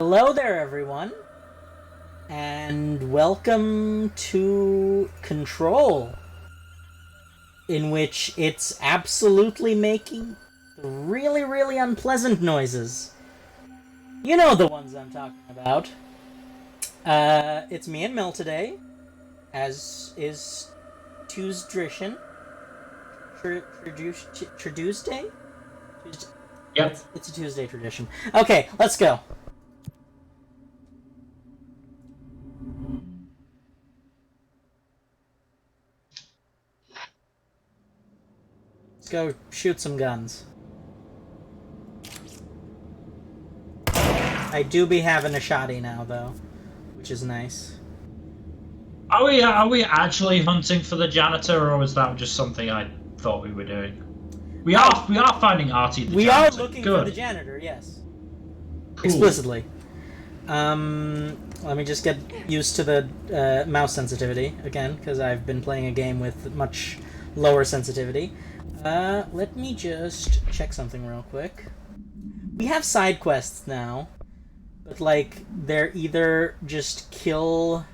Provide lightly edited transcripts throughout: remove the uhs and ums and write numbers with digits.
Hello there, everyone, and welcome to Control, in which it's absolutely making really, really unpleasant noises. You know the ones I'm talking about. It's me and Mel today, as is Tuesday. Tuesday? Yep. It's a Tuesday tradition. Okay, let's go. Let's go shoot some guns. I do be having a shotty now, though, which is nice. Are we actually hunting for the janitor, or is that just something I thought we were doing? We are finding Artie the we janitor. are looking for the janitor, yes. Cool. Explicitly. Let me just get used to the mouse sensitivity again, because I've been playing a game with much lower sensitivity. Let me just check something real quick. We have side quests now, but like they're either just kill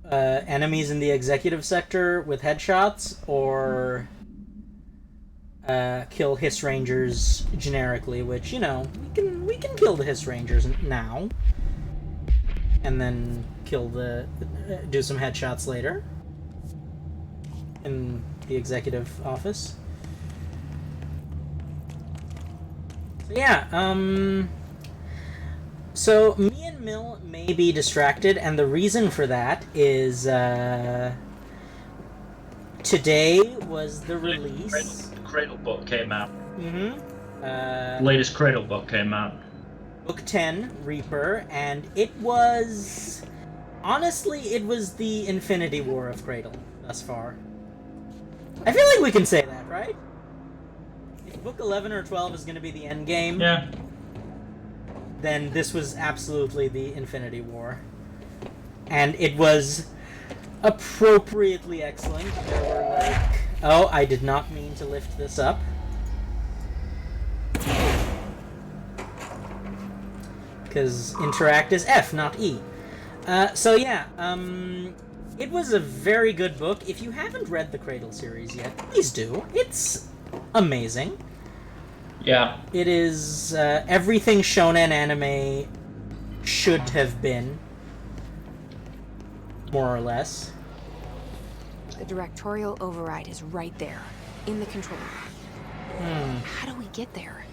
enemies in the executive sector with headshots, or kill Hiss Rangers generically, which, you know, we can kill the Hiss Rangers now, and then do some headshots later in the executive office. So yeah, so me and Mill may be distracted, and the reason for that is today was the release. The Cradle book came out. Mm-hmm. The latest Cradle book came out. Book 10, Reaper, and it was... honestly, it was the Infinity War of Cradle thus far. I feel like we can say that, right? If Book 11 or 12 is going to be the end game, yeah, then this was absolutely the Infinity War. And it was appropriately excellent. There were like... oh, I did not mean to lift this up. Because interact is F, not E. So yeah, it was a very good book. If you haven't read the Cradle series yet, please do. It's amazing. Yeah. It is everything shonen anime should have been, more or less. The directorial override is right there, in the control room. How do we get there?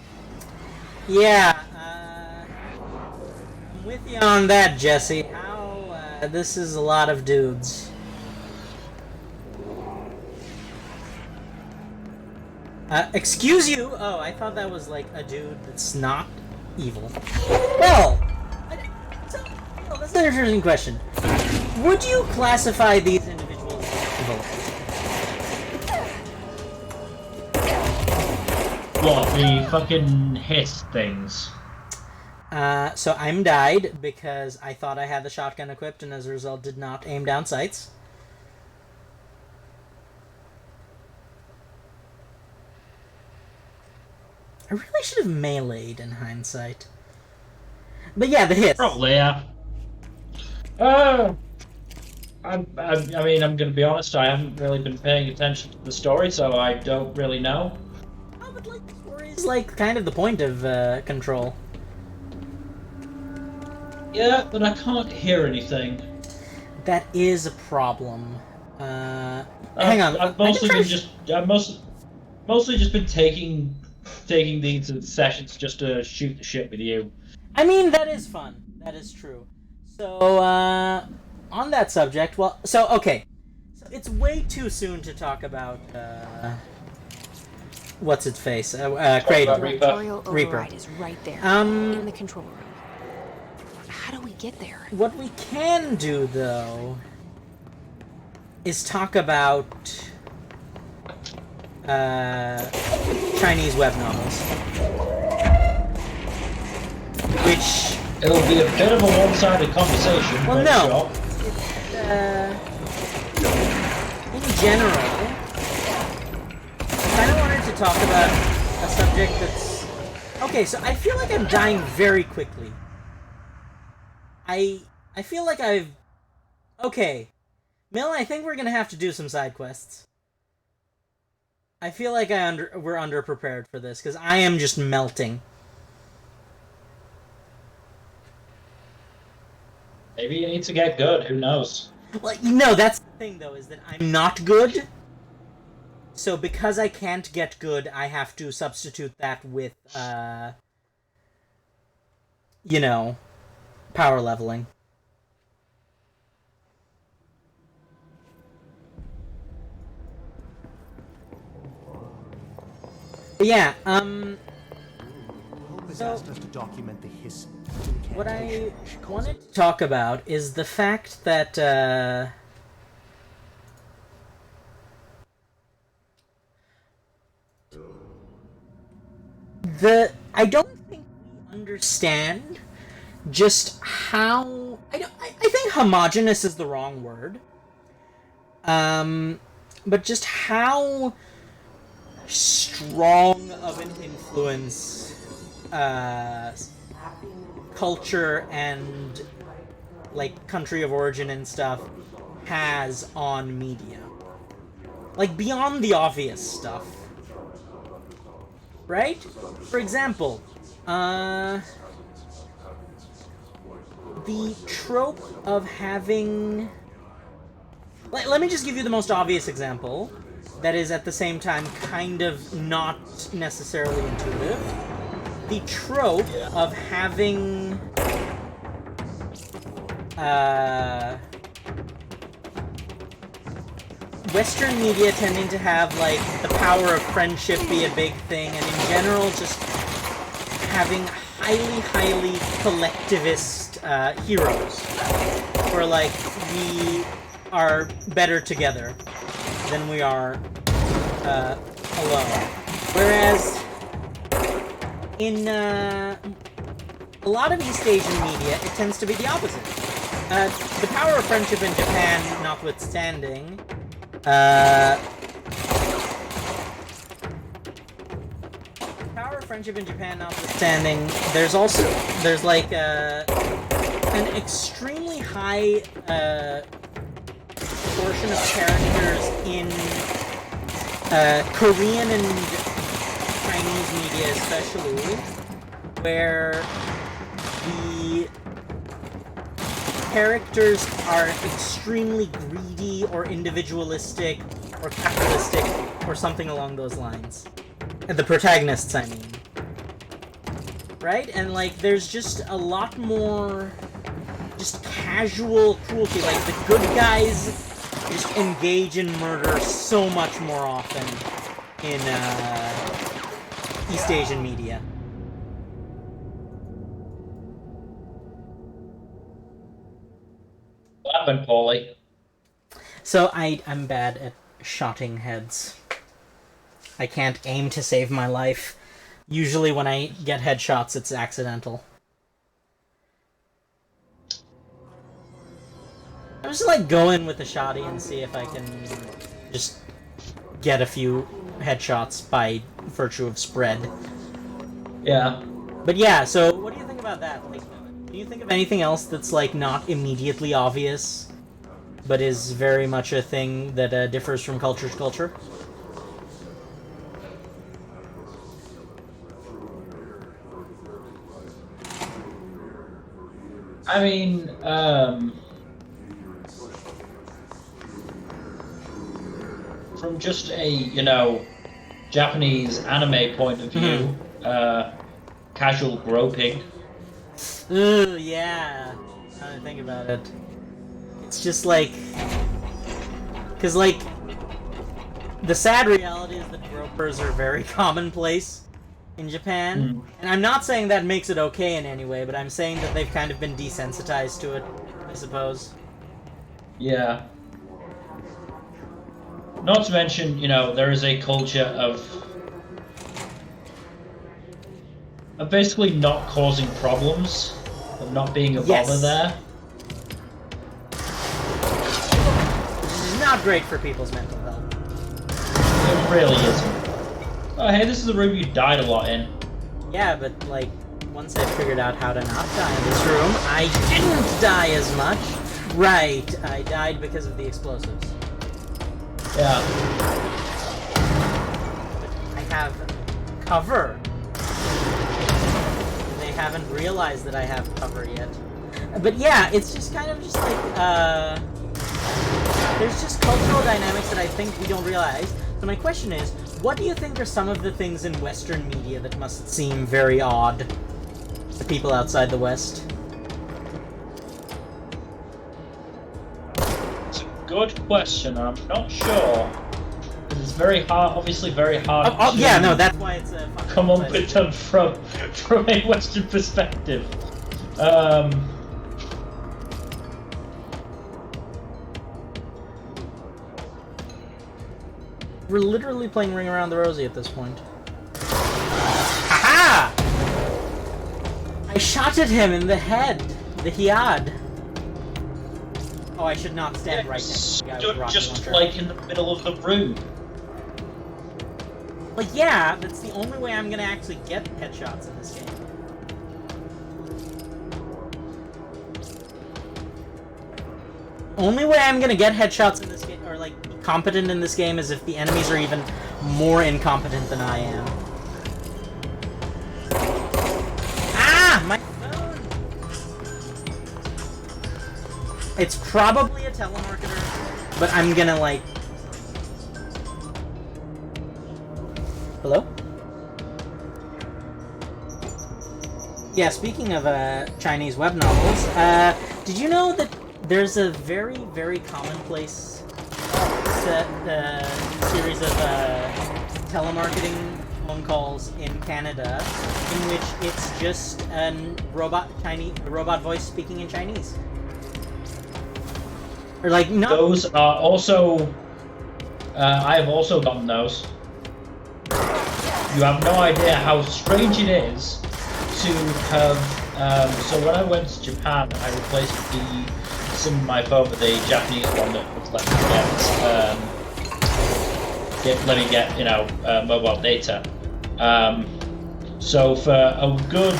Yeah, I'm with you on that, Jesse. How, this is a lot of dudes. Excuse you? Oh, I thought that was like a dude that's not evil. Well, that's an interesting question. Would you classify these individuals as evil? What, the fucking hiss things? So I'm died because I thought I had the shotgun equipped, and as a result did not aim down sights. I really should have meleeed in hindsight. But yeah, the hit. Probably, yeah. I mean, I'm gonna be honest, I haven't really been paying attention to the story, so I don't really know. Oh, but like, the story is like kind of the point of Control. Yeah, but I can't hear anything. That is a problem. Hang on. I've mostly just been taking these sessions just to shoot the shit with you. I mean, that is fun. That is true. So, on that subject, okay. So it's way too soon to talk about, what's its face? Cradle. The directorial override is right there, in the control room. How do we get there? What we can do, though, is talk about Chinese web novels. Which... it'll be a bit of a one-sided conversation. Well, no. In general, I kind of wanted to talk about a subject that's Okay, so I feel like I'm dying very quickly. I feel like I've... Okay. Mill, I think we're gonna have to do some side quests. I feel like we're underprepared for this, because I am just melting. Maybe you need to get good, who knows? Well, no, that's the thing, though, is that I'm not good. So because I can't get good, I have to substitute that with, you know, power leveling. But yeah, Hope has so asked us to document the hiss. what I wanted to talk about is the fact that, I don't think we understand just how... I think homogenous is the wrong word. But just how strong of an influence culture and like country of origin and stuff has on media. Like beyond the obvious stuff. Right? For example, the trope of having... Let me just give you the most obvious example that is at the same time kind of not necessarily intuitive. The trope of having Western media tending to have like the power of friendship be a big thing, and in general just having highly collectivist heroes, where like we are better together than we are alone. Whereas in a lot of East Asian media, it tends to be the opposite. The power of friendship in Japan notwithstanding, there's like an extremely high proportion of characters in Korean and Chinese media especially, where the characters are extremely greedy or individualistic or capitalistic or something along those lines. The protagonists, I mean. Right? And like there's just a lot more just casual cruelty. Like the good guys just engage in murder so much more often in East Asian media. What happened, Paulie? So I'm bad at shotting heads. I can't aim to save my life. Usually when I get headshots, it's accidental. I'm just like go in with the shotty and see if I can just get a few headshots by virtue of spread. Yeah. But yeah, so what do you think about that? Like, do you think of anything else that's like not immediately obvious, but is very much a thing that differs from culture to culture? I mean, from just a, you know, Japanese anime point of view, casual groping. Ooh, yeah. Now that I think about it. It's just like... Because, like, the sad reality is that gropers are very commonplace in Japan. And I'm not saying that makes it okay in any way, but I'm saying that they've kind of been desensitized to it, I suppose. Yeah. Not to mention, you know, there is a culture of basically not causing problems, of not being a bother there. Which is not great for people's mental health. It really isn't. Oh, hey, this is the room you died a lot in. Yeah, but, like, once I figured out how to not die in this room, I didn't die as much. Right, I died because of the explosives. Yeah. I have cover. They haven't realized that I have cover yet. But yeah, it's just kind of just like, there's just cultural dynamics that I think we don't realize. So my question is, what do you think are some of the things in Western media that must seem very odd to people outside the West? It's a good question. I'm not sure. It's very hard, obviously very hard to yeah, no, that's why it's a come up with them from a Western perspective. We're literally playing Ring Around the Rosie at this point. Haha! I shot at him in the head! The Hiad! Oh, I should not stand right next to the guy with rocket Just launcher. like in the middle of the room. Well, yeah, that's the only way I'm gonna actually get headshots in this game. Only way I'm gonna get headshots in this game, or like be competent in this game, is if the enemies are even more incompetent than I am. Ah! My phone! It's probably a telemarketer, but I'm gonna like... Hello? Yeah, speaking of Chinese web novels, did you know that there's a very, very commonplace series of telemarketing phone calls in Canada, in which it's just a robot voice speaking in Chinese? Or like, no. Those are also... I have also gotten those. You have no idea how strange it is to have... so when I went to Japan, I replaced the SIM in my phone with a Japanese one that would let me get you know, mobile data. So for a good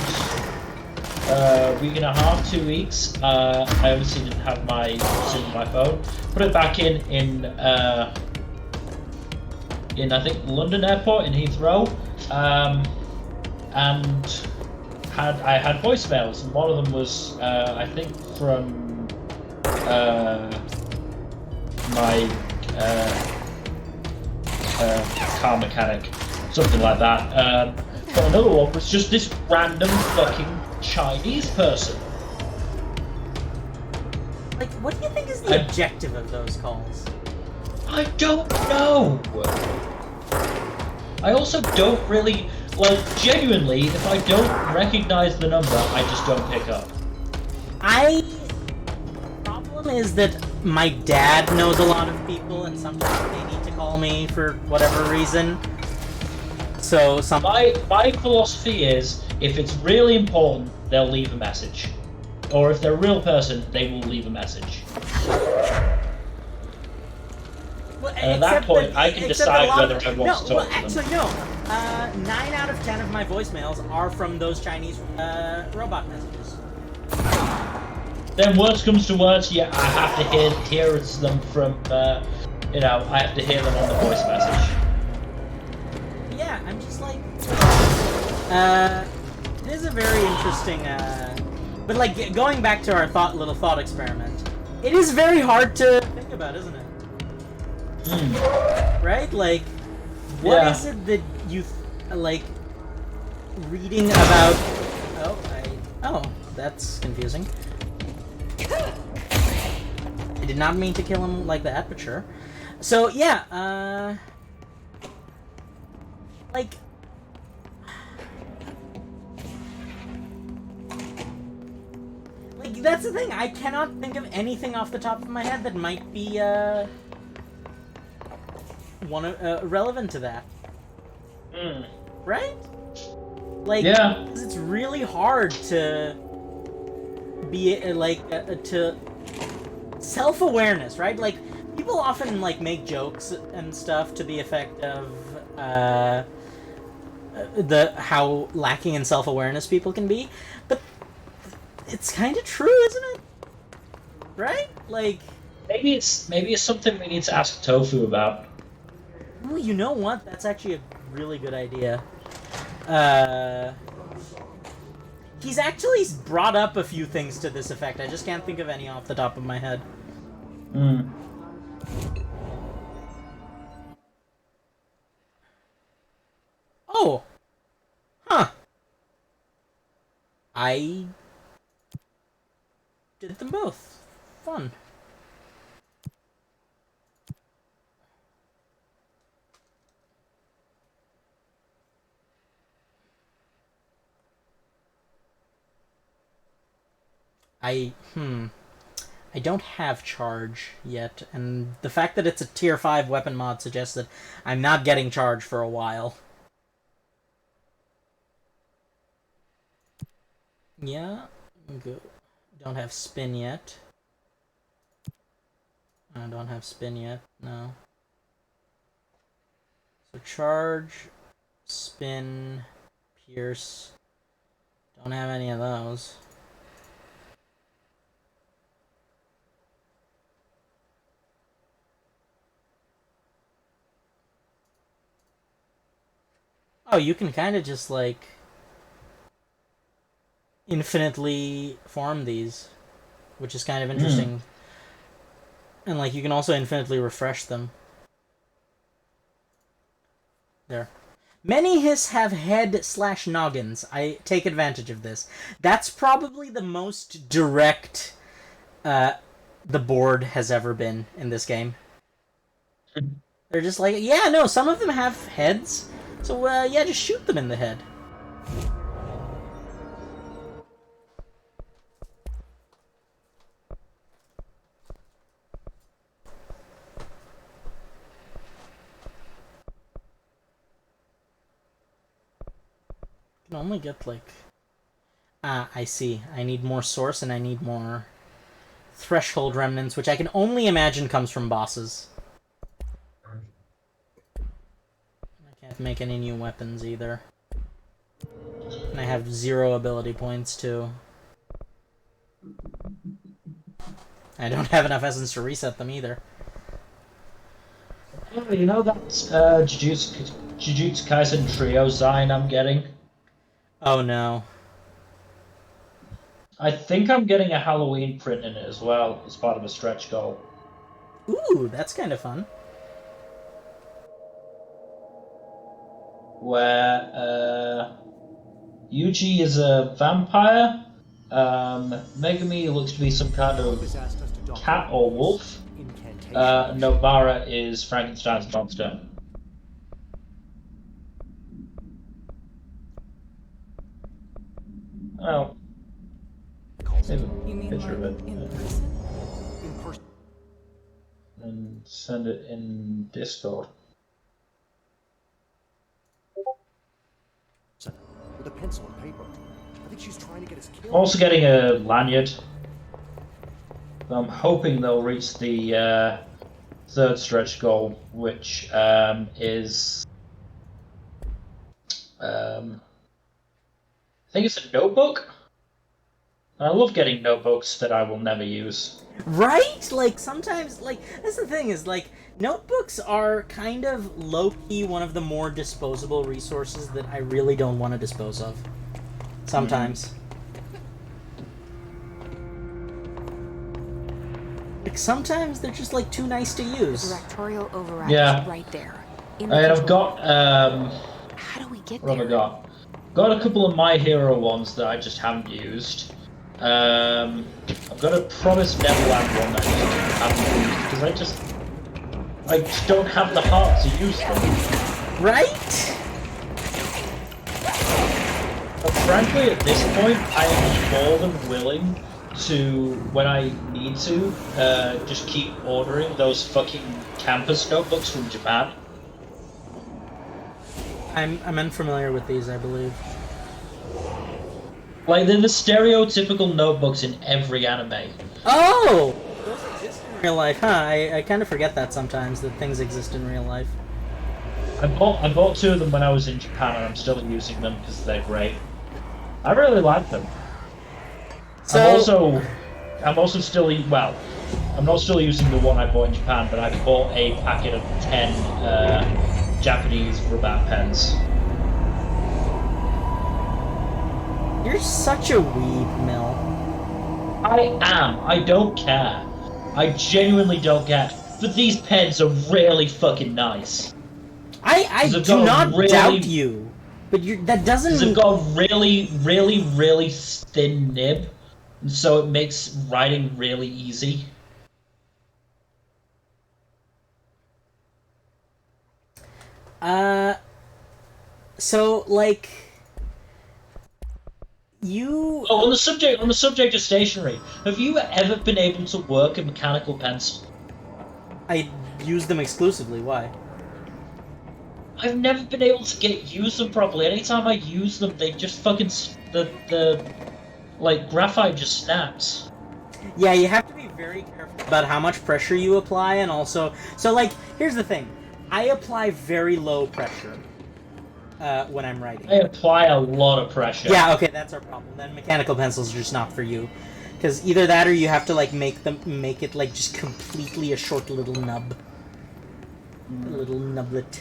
week and a half, 2 weeks, I obviously didn't have my SIM in my phone. Put it back in I think London Airport in Heathrow, and I had voicemails, and one of them was I think from my car mechanic, something like that. But another one was just this random fucking Chinese person. Like, what do you think is the objective of those calls? I don't know. I also don't really, like, genuinely, if I don't recognize the number, I just don't pick up. Problem is that my dad knows a lot of people, and sometimes they need to call me for whatever reason. So My philosophy is, if it's really important, they'll leave a message. Or if they're a real person, they will leave a message. Well, and at that point, I can decide whether I want to talk to them. Actually, no. 9 out of 10 of my voicemails are from those Chinese robot messages. Then worst comes to worst, yeah, I have to hear them from, you know, I have to hear them on the voice message. Yeah, I'm just like... it is a very interesting, but like, going back to our little thought experiment, it is very hard to think about, isn't it? Right? Like, what is it that you, like, reading about... Oh, that's confusing. I did not mean to kill him like that, but sure. So, yeah, like... Like, that's the thing, I cannot think of anything off the top of my head that might be, relevant to that. Right? Like, yeah. It's really hard to be, to... Self-awareness, right? Like, people often, like, make jokes and stuff to the effect of, the how lacking in self-awareness people can be, but it's kind of true, isn't it? Right? Like, maybe it's something we need to ask Tofu about. ooh, you know what? That's actually a really good idea. He's actually brought up a few things to this effect. I just can't think of any off the top of my head. Hmm. Oh! Huh. I did them both. Fun. I don't have charge yet, and the fact that it's a tier 5 weapon mod suggests that I'm not getting charge for a while. Yeah, go. Don't have spin yet. I don't have spin yet, no. So charge, spin, pierce. Don't have any of those. Oh, you can kind of just, like, infinitely farm these, which is kind of interesting. And, like, you can also infinitely refresh them. There. Many hiss have head/noggins. I take advantage of this. That's probably the most direct the board has ever been in this game. They're just like, yeah, no, some of them have heads, so, yeah, just shoot them in the head. I can only get, like... Ah, I see. I need more source, and I need more threshold remnants, which I can only imagine comes from bosses. I can't make any new weapons, either. And I have 0 ability points, too. I don't have enough essence to reset them, either. Oh, you know that Jujutsu Kaisen Trio sign I'm getting? Oh, no. I think I'm getting a Halloween print in it as well, as part of a stretch goal. Ooh, that's kind of fun. Where, Yuji is a vampire, Megami looks to be some kind of cat or wolf, Nobara is Frankenstein's monster. Oh. Save a picture of it. And send it in Discord. With a pencil and paper. I think she's trying to get us killed. Also getting a lanyard. I'm hoping they'll reach the third stretch goal, which is I think it's a notebook. I love getting notebooks that I will never use. Right? Like, sometimes, like, that's the thing, is, like, notebooks are kind of low-key one of the more disposable resources that I really don't want to dispose of. Sometimes. Like, sometimes they're just, like, too nice to use. Directorial override Yeah. is right there. In the And I've control got room. How do we get what have I there? got? Got a couple of My Hero ones that I just haven't used. I've got a Promised Neverland one that I just haven't used because I just don't have the heart to use them. Right? But frankly, at this point, I am more than willing to, when I need to, just keep ordering those fucking campus notebooks from Japan. I'm unfamiliar with these, I believe. Like, they're the stereotypical notebooks in every anime. Oh! Those exist in real life, huh? I kind of forget that sometimes, that things exist in real life. I bought two of them when I was in Japan, and I'm still using them because they're great. I really like them. So I'm also still well. I'm not still using the one I bought in Japan, but I bought a packet of 10 Japanese rubber pens. you're such a weeb, Mel. I am. I don't care. I genuinely don't care. But these pens are really fucking nice. I They've do got not really- doubt you, but that doesn't. They've got a really, really, really thin nib, and so it makes writing really easy. So like, you. Oh, on the subject of stationery, have you ever been able to work a mechanical pencil? I use them exclusively. Why? I've never been able to use them properly. Anytime I use them, they just fucking the like graphite just snaps. Yeah, you have to be very careful about how much pressure you apply, and also, so like, here's the thing: I apply very low pressure when I'm writing. I apply a lot of pressure. Yeah, okay, that's our problem. Then mechanical pencils are just not for you, because either that or you have to like make it like just completely a short little nub, a little nublet.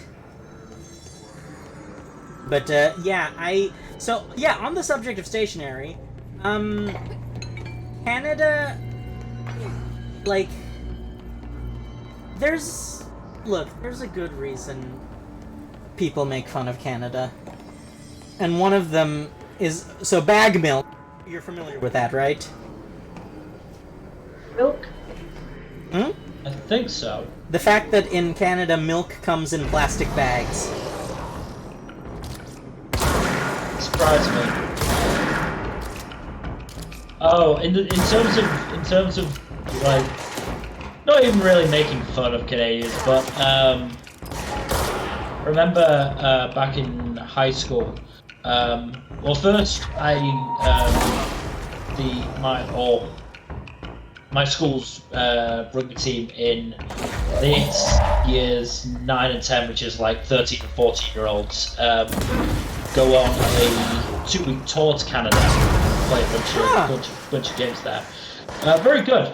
But yeah, on the subject of stationery, Canada, like, there's a good reason people make fun of Canada, and one of them is bag milk. You're familiar with that, right? Milk? Hmm? I think so. The fact that in Canada milk comes in plastic bags. Surprise me. Oh, in terms of like, not even really making fun of Canadians, but remember back in high school. Well, first my school's rugby team in years 9 and 10, which is like 13 and 14-year-olds, go on a 2-week tour to Canada, play a bunch of games there. Very good.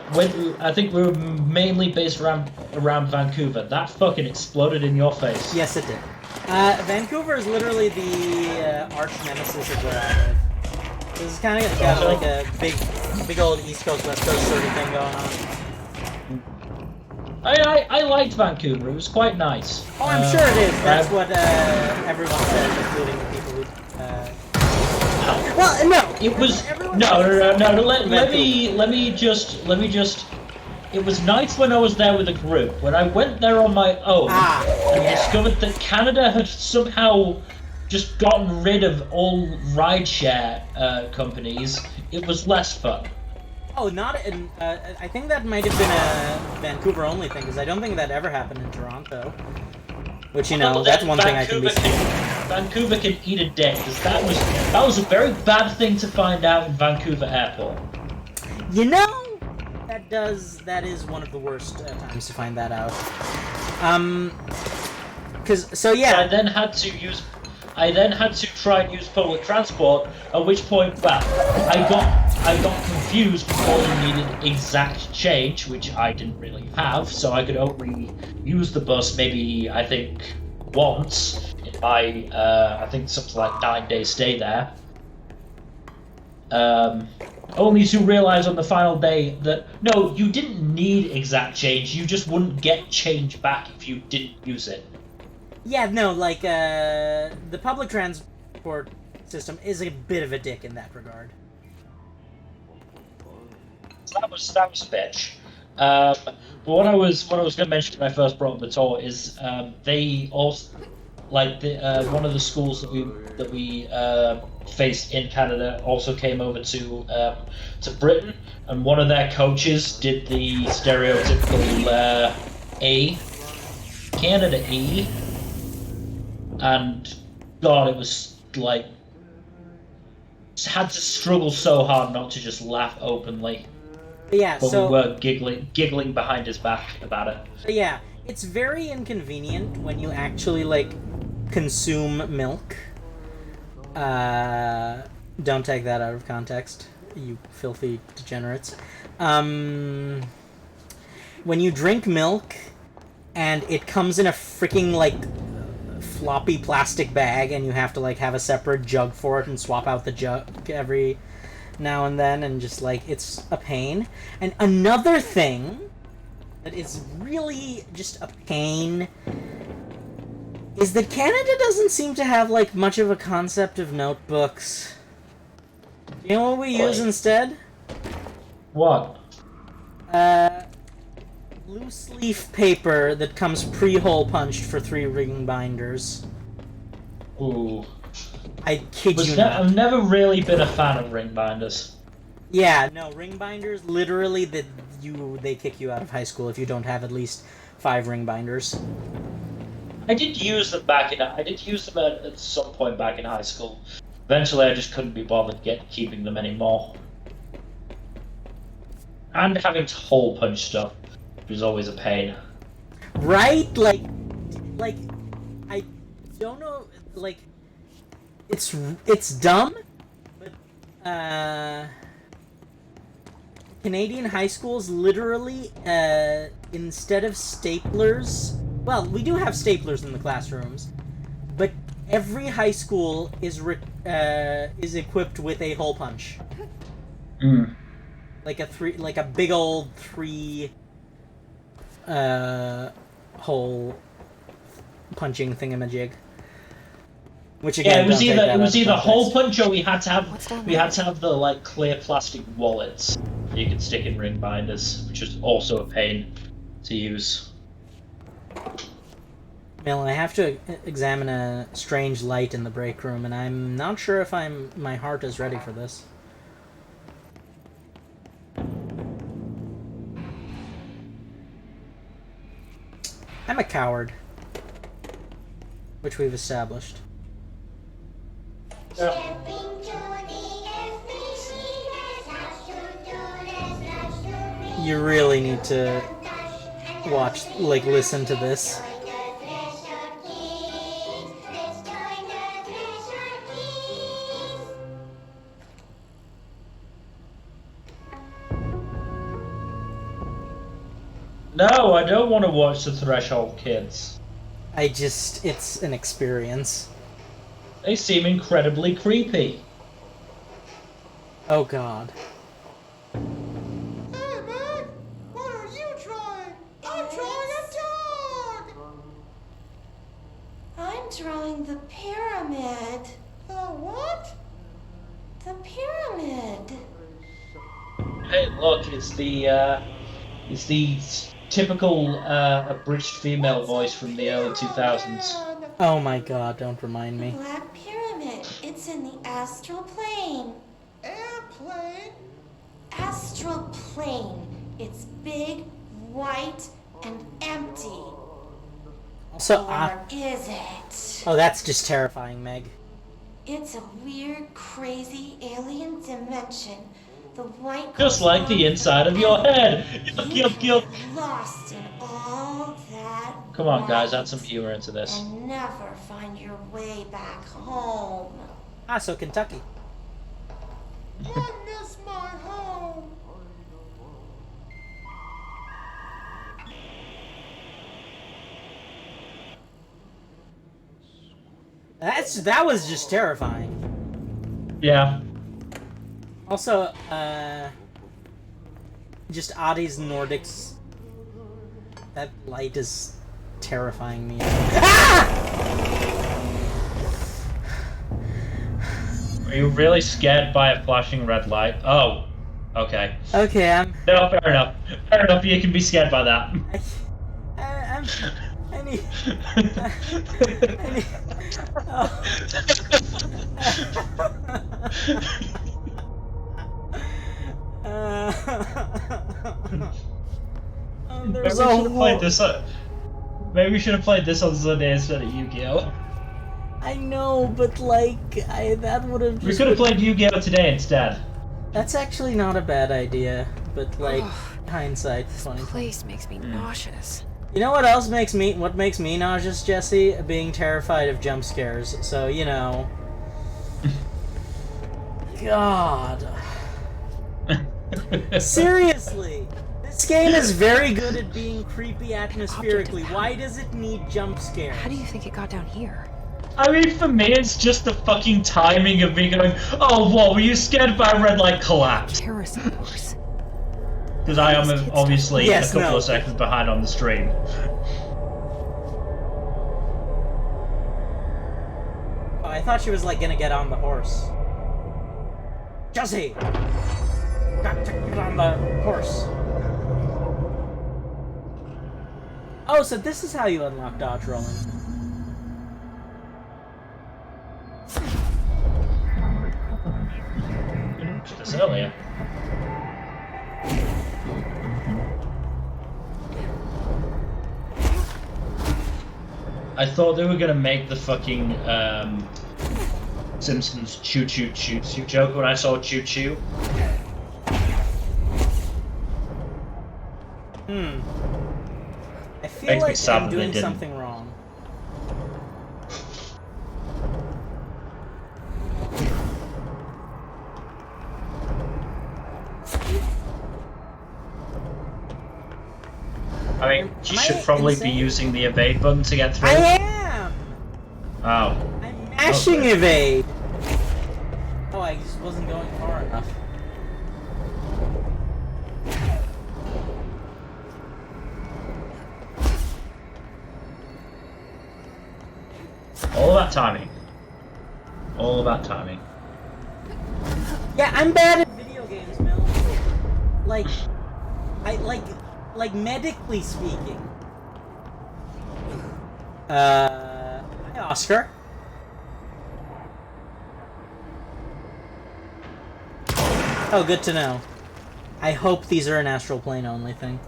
I think we were mainly based around Vancouver. That fucking exploded in your face. Yes, it did. Vancouver is literally the arch nemesis of where I live. This is kind of got like a big old East Coast West Coast sort of thing going on. I liked Vancouver. It was quite nice. Oh, I'm sure it is. That's what everyone says, including the people who. Well, no. It was everyone no. says Let me just. It was nice when I was there with a group. When I went there on my own and discovered that Canada had somehow just gotten rid of all rideshare companies, it was less fun. Oh, not in. I think that might have been a Vancouver-only thing, because I don't think that ever happened in Toronto. Which, you know, that's one thing I can be. Vancouver can eat a dick, because that was a very bad thing to find out in Vancouver Airport. You know, that is one of the worst times to find that out. So I then had to try and use public transport, at which point, I got confused before you needed exact change, which I didn't really have, so I could only use the bus maybe, I think, once in my, I think something like 9-day stay there. Only to realize on the final day that, no, you didn't need exact change, you just wouldn't get change back if you didn't use it. Yeah, no, like, the public transport system is a bit of a dick in that regard. So that was a bitch. But what I was going to mention when I first brought up the tour is they also, like, one of the schools that we faced in Canada also came over to Britain, and one of their coaches did the stereotypical Canada E. And God, it was like, had to struggle so hard not to just laugh openly. Yeah, but we were giggling behind his back about it. Yeah, it's very inconvenient when you actually like consume milk. Don't take that out of context, you filthy degenerates. When you drink milk, and it comes in a freaking, like, floppy plastic bag, and you have to, like, have a separate jug for it and swap out the jug every now and then, and just, like, it's a pain. And another thing that is really just a pain is that Canada doesn't seem to have, like, much of a concept of notebooks. You know what we use instead? What? Loose leaf paper that comes pre-hole punched for 3 ring binders. Ooh. I kid you not. I've never really been a fan of ring binders. Yeah, no, ring binders, literally, they kick you out of high school if you don't have at least 5 ring binders. I did use them at some point back in high school. Eventually, I just couldn't be bothered keeping them anymore. And having to hole punch stuff, which is always a pain. Right? Like, I don't know, like, it's dumb, but, Canadian high schools literally, instead of staplers, well, we do have staplers in the classrooms, but every high school is equipped with a hole punch. Mm. Like a big old 3 hole punching thingamajig. Which again, yeah, it was either hole punch or we had to have the, like, clear plastic wallets that you could stick in ring binders, which is also a pain to use. Malin, I have to examine a strange light in the break room, and I'm not sure if my heart is ready for this. I'm a coward, which we've established. Yeah. You really need to listen to this. No, I don't want to watch the Threshold Kids. It's an experience. They seem incredibly creepy. Oh god. Hey, man! What are you trying? I'm trying a dog! I'm drawing the pyramid. The what? The pyramid. Hey, look, it's the typical abridged female voice from the early 2000s. Oh my god, don't remind me. Black pyramid. It's in the astral plane. Airplane? Astral plane. It's big, white, and empty. Also, Or is it? oh, that's just terrifying, Meg. It's a weird, crazy alien dimension. The white Just like the inside of your head. Yup. Lost in all that. Come on, guys, white add some humor into this. And never find your way back home. Ah, so Kentucky. I miss my home! That was just terrifying. Yeah. Also, just Adi's Nordics. That light is terrifying me. Are you really scared by a flashing red light? Oh. Okay. Okay, No, fair enough. Fair enough, you can be scared by that. I need. Oh. There's Maybe we should have played this on Sunday instead of Yu-Gi-Oh! I know, but that would have. We could have played Yu-Gi-Oh! Today instead. That's actually not a bad idea, but hindsight, This 2020. place makes me nauseous. You know what else makes me nauseous, Jesse? Being terrified of jump scares. So, you know. God. Seriously. This game is very good at being creepy atmospherically. Why does it need jump scares? How do you think it got down here? I mean, for me, it's just the fucking timing of me going, oh, what, were you scared by a red light collapse? Terrace, of course. Because I am obviously Yes, a couple no. of seconds behind on the stream. Oh, I thought she was like gonna get on the horse. Jesse! Got to get on the horse. Oh, so this is how you unlock dodge rolling. We did this earlier. I thought they were gonna make the fucking Simpsons choo choo choo choo joke when I saw choo choo. I feel Makes me like sad I'm that they doing didn't. something wrong. I mean, you Am should I probably be insane? using the evade button to get through. I am! Oh. I'm mashing Okay. evade! Oh, I just wasn't going far enough. All about timing. All about timing. Yeah, I'm bad at video games, Mel. Like, like medically speaking. Hi, Oscar. Oh, good to know. I hope these are an astral plane only thing.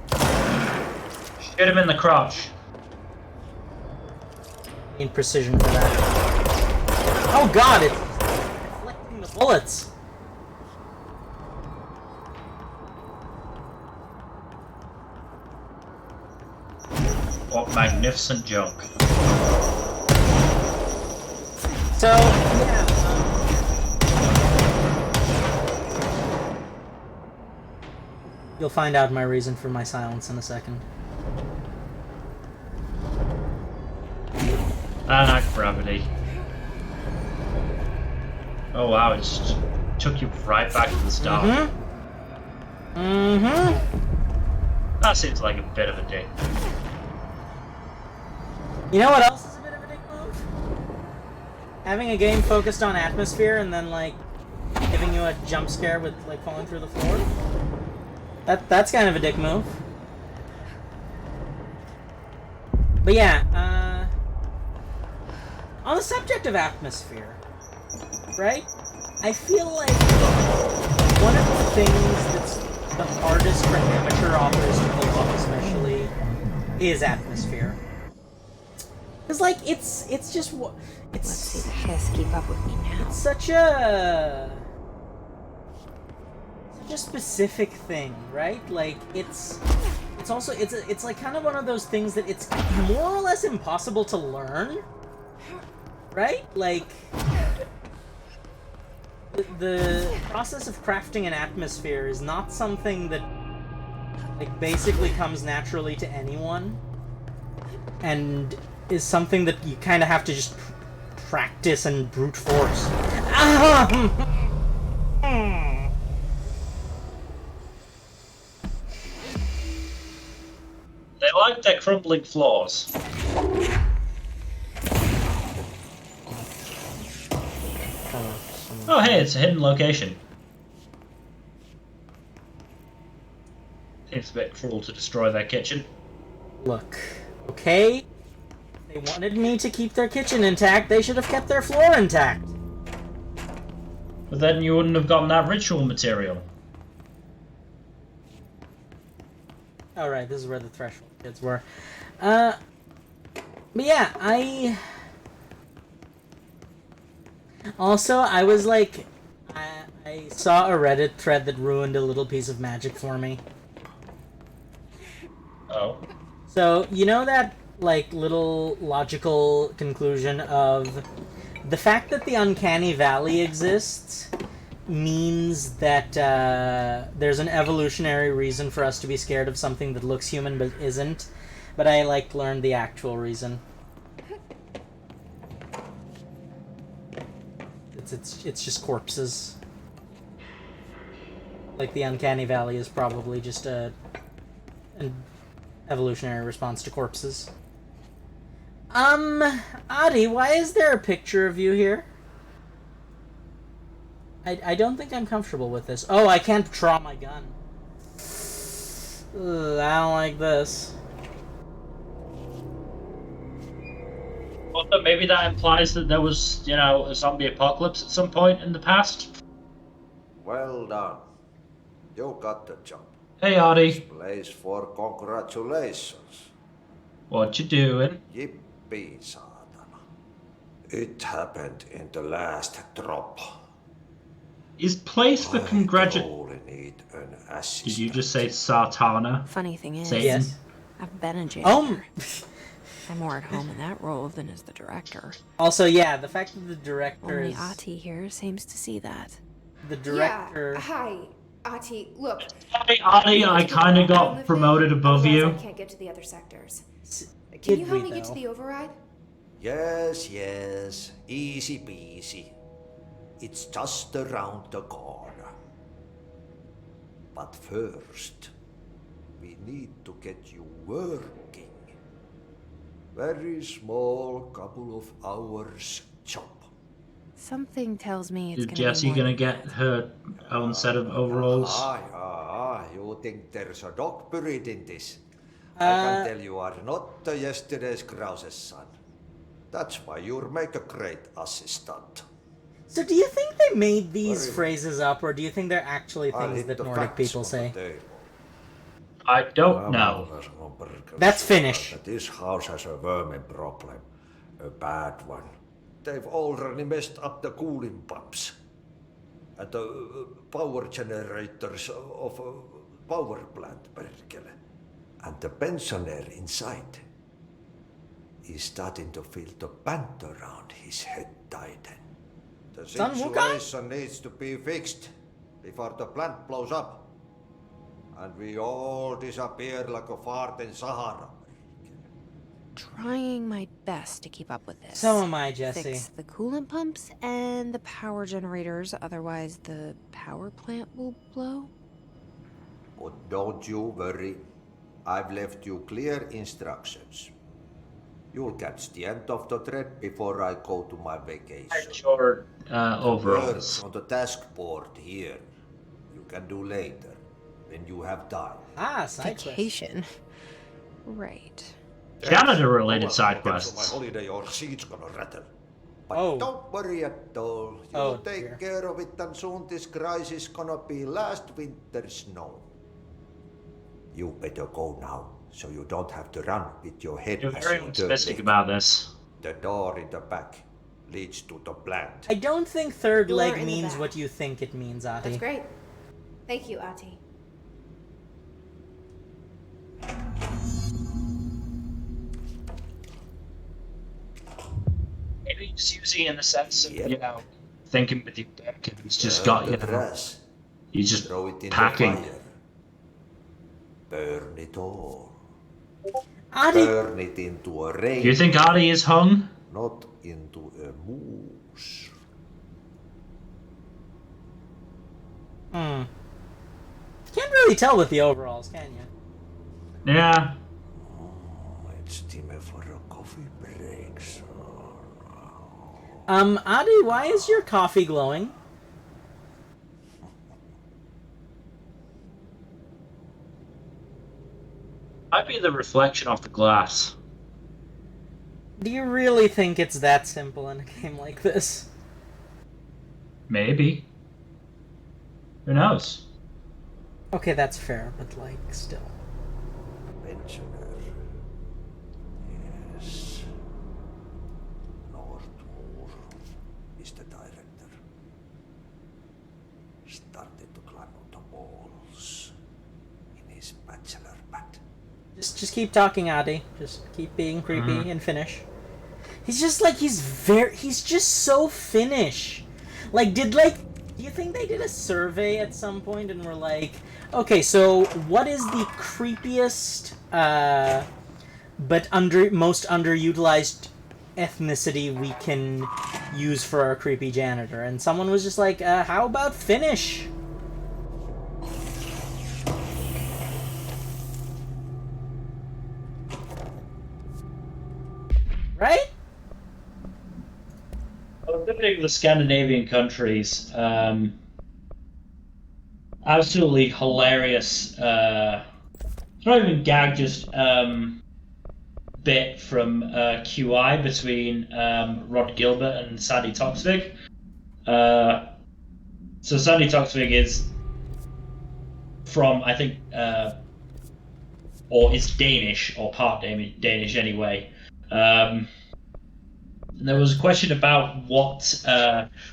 Shoot him in the crotch. Need precision for that. Oh god, it's deflecting the bullets. What magnificent joke. So, yeah. You'll find out my reason for my silence in a second. Gravity. Oh wow, it just took you right back to the start. That seems like a bit of a dick. You know what else is a bit of a dick move? Having a game focused on atmosphere and then, like, giving you a jump scare with, like, falling through the floor. That's kind of a dick move. But yeah, on the subject of atmosphere, right? I feel like one of the things that's the hardest for amateur authors to pull off, especially, is atmosphere. Because, like, it's just what Let's see the hiss keep up with me now. such a specific thing, right? Like, it's also it's like kind of one of those things that it's more or less impossible to learn, right? Like, the process of crafting an atmosphere is not something that, like, basically comes naturally to anyone, and is something that you kind of have to just practice and brute force. They like their crumbling floors. Oh hey, it's a hidden location. Seems a bit cruel to destroy their kitchen. Look, okay? They wanted me to keep their kitchen intact, they should have kept their floor intact. But then you wouldn't have gotten that ritual material. Alright, this is where the threshold kids were. But yeah, I was like, I saw a Reddit thread that ruined a little piece of magic for me. Oh. So, you know that, like, little logical conclusion of the fact that the uncanny valley exists means that there's an evolutionary reason for us to be scared of something that looks human but isn't. But I, like, learned the actual reason. It's just corpses. Like, the uncanny valley is probably just an evolutionary response to corpses. Adi, why is there a picture of you here? I don't think I'm comfortable with this. Oh, I can't draw my gun. Ugh, I don't like this. Well, maybe that implies that there was, a zombie apocalypse at some point in the past. Well done. You got the job. Hey, Artie. Place for congratulations. What you doing? Yippee, saatana. It happened in the last drop. Is place for congratulations? only need an assistant. Did you just say Satana? Funny thing is, Satan? Yes. I've been a janitor. Oh. I'm more at home in that role than as the director. Also, yeah, the fact that the director Only is Ati here seems to see that. the director. Yeah, hi, Ati. Look. Hey, Artie, I kind of got promoted above you. I can't get to the other sectors. Can Did you help we, me get to though? the override? Yes, yes. Easy peasy. It's just around the corner. But first, we need to get you working. Very small, couple of hours job. Something tells me it's Is gonna Jessie be more gonna than get that. her own set of overalls? You think there's a dog buried in this? I Uh, can tell you are not yesterday's Krause's son. That's why you'll make a great assistant. So do you think they made these Very well. phrases up, or do you think they're actually I'll things hit that the Nordic facts people on say? the table. I don't know. That's Finnish. This house has a vermin problem. A bad one. They've already messed up the cooling pumps. And the power generators of a power plant, perkele. And the pensioner inside is starting to feel the band around his head tighten. The Son, situation needs to be fixed before the plant blows up. And we all disappear like a fart in Sahara. Trying my best to keep up with this. So am I, Jesse. Fix the coolant pumps and the power generators, otherwise the power plant will blow. But don't you worry. I've left you clear instructions. You'll catch the end of the thread before I go to my vacation. Your Work overalls. on the task board here. You can do later, when you have time. Ah, side quest. Vacation. Right. Janitor-related side Cancel quests. my holiday or seat's gonna rattle. But Oh. don't worry at all. You'll Oh, take dear. care of it, and soon this crisis gonna be last winter's snow. You better go now, so you don't have to run with your head You're as very your optimistic dirt about this. The door in the back leads to the plant. I don't think third Door leg in the means back. what you think it means, Ati. That's great. Thank you, Ati. Maybe he's using it in the sense of, Yep. thinking with your dick, and he's just got, the grass. he's just Throw it in packing. the fire. Burn it all. Adi, Burn it into a rain. Do you think Artie is hung? Not into a moose. can't really tell with the overalls, can you? Yeah. It's time for a coffee break, son. Adi, why is your coffee glowing? Might be the reflection off the glass. Do you really think it's that simple in a game like this? Maybe. Who knows? Okay, that's fair, but like, still. Pensioner. Yes. Nordmoor is the director. Started to climb on the walls in his bachelor pad. Just keep talking, Adi. Just keep being creepy and Finnish. He's just like he's just so Finnish. Like do you think they did a survey at some point and were like, okay, so what is the creepiest but most underutilized ethnicity we can use for our creepy janitor? And someone was just like, how about Finnish? Right? Well, looking at the Scandinavian countries, absolutely hilarious. It's not even gag, just bit from QI between Rod Gilbert and Sandy Toksvig. So Sandy Toksvig is from, I think, or is Danish, or part Danish anyway. There was a question about what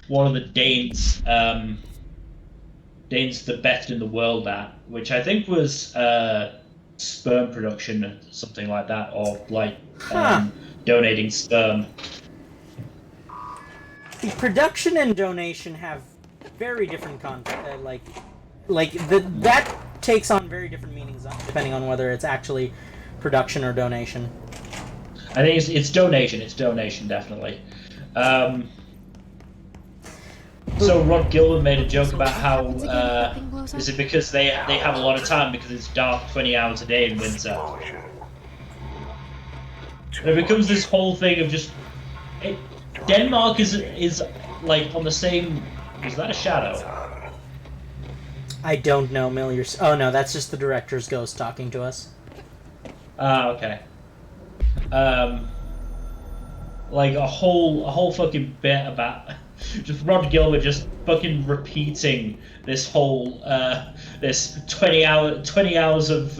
one of the Danes the best in the world at, which I think was sperm production, something like that, or like donating sperm. The production and donation have very different that takes on very different meanings depending on whether it's actually production or donation. I think it's donation. It's donation, definitely. So Rod Gilbert made a joke about how is it because they have a lot of time because it's dark 20 hours a day in winter. And it becomes this whole thing of just Denmark is like on the same. Is that a shadow? I don't know, Oh no, that's just the director's ghost talking to us. Ah, okay. Like a whole fucking bit about just Rod Gilbert just fucking repeating this whole this 20 hours of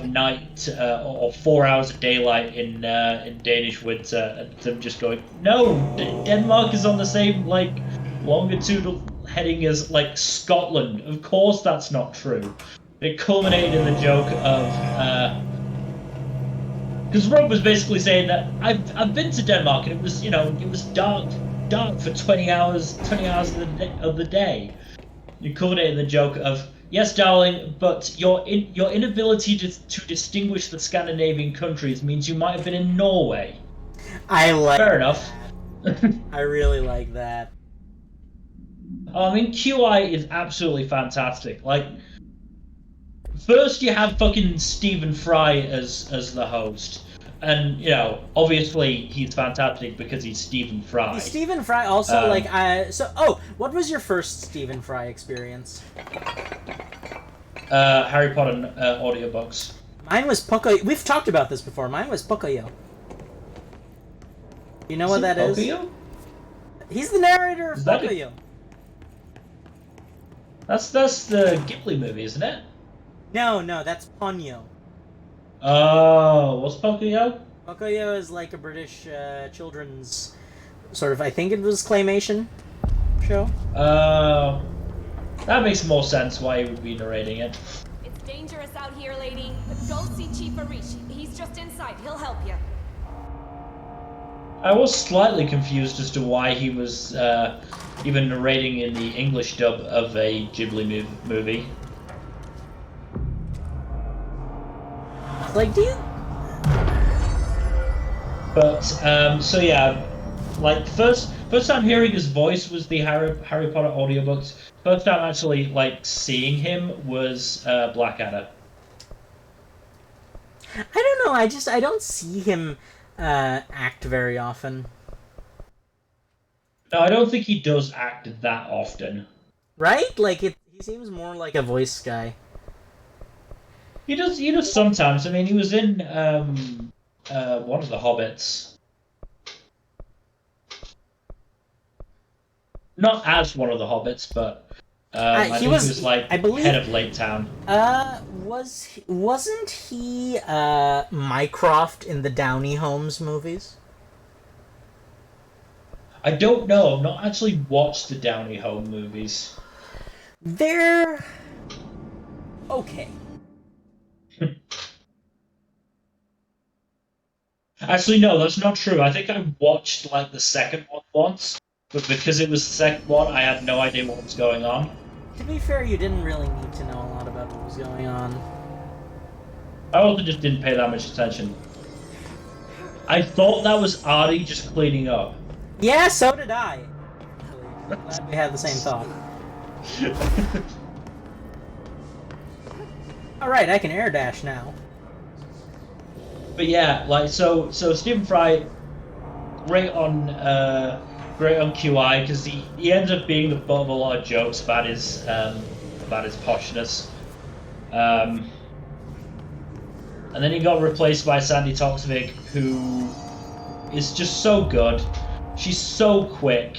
night or 4 hours of daylight in Danish winter, and them just going, no, Denmark is on the same like longitudinal heading as like Scotland. Of course that's not true. It culminated in the joke of because Rob was basically saying that I've been to Denmark and it was dark for 20 hours of the day. You culminated in the joke of, yes, darling, but your inability to distinguish the Scandinavian countries means you might have been in Norway. Fair enough. I really like that. I mean, QI is absolutely fantastic. Like, first you have fucking Stephen Fry as the host, and obviously he's fantastic because he's Stephen Fry. Stephen Fry also what was your first Stephen Fry experience? Harry Potter audiobooks. Mine was Pocoyo. We've talked about this before. Mine was Pocoyo. You know what that is? Pocoyo? He's the narrator of Pocoyo. That's the Ghibli movie, isn't it? No, that's Ponyo. Oh, what's Pocoyo? Pocoyo is like a British children's sort of, I think it was claymation show. That makes more sense why he would be narrating it. It's dangerous out here, lady. Go see Chief Arish. He's just inside. He'll help you. I was slightly confused as to why he was even narrating in the English dub of a Ghibli movie. Like, do you? But so yeah, like first time hearing his voice was the Harry Potter audiobooks. First time actually like seeing him was Blackadder. I don't know. I don't see him act very often. No, I don't think he does act that often. Right? Like he seems more like a voice guy. He does sometimes. I mean, he was in one of the Hobbits. Not as one of the Hobbits, but I think he was like, I believe, head of Lake Town. Wasn't he Mycroft in the Downey Holmes movies? I don't know. I've not actually watched the Downey Holmes movies. They're okay. Actually, no, that's not true. I think I watched like the second one once, but because it was the second one, I had no idea what was going on. To be fair, you didn't really need to know a lot about what was going on. I also just didn't pay that much attention. I thought that was Artie just cleaning up. Yeah, so did I. I'm glad we had the same thought. Alright, I can air dash now. But yeah, like so Stephen Fry, great on QI because he ends up being the butt of a lot of jokes about his poshness. And then he got replaced by Sandy Toksvig, who is just so good. She's so quick.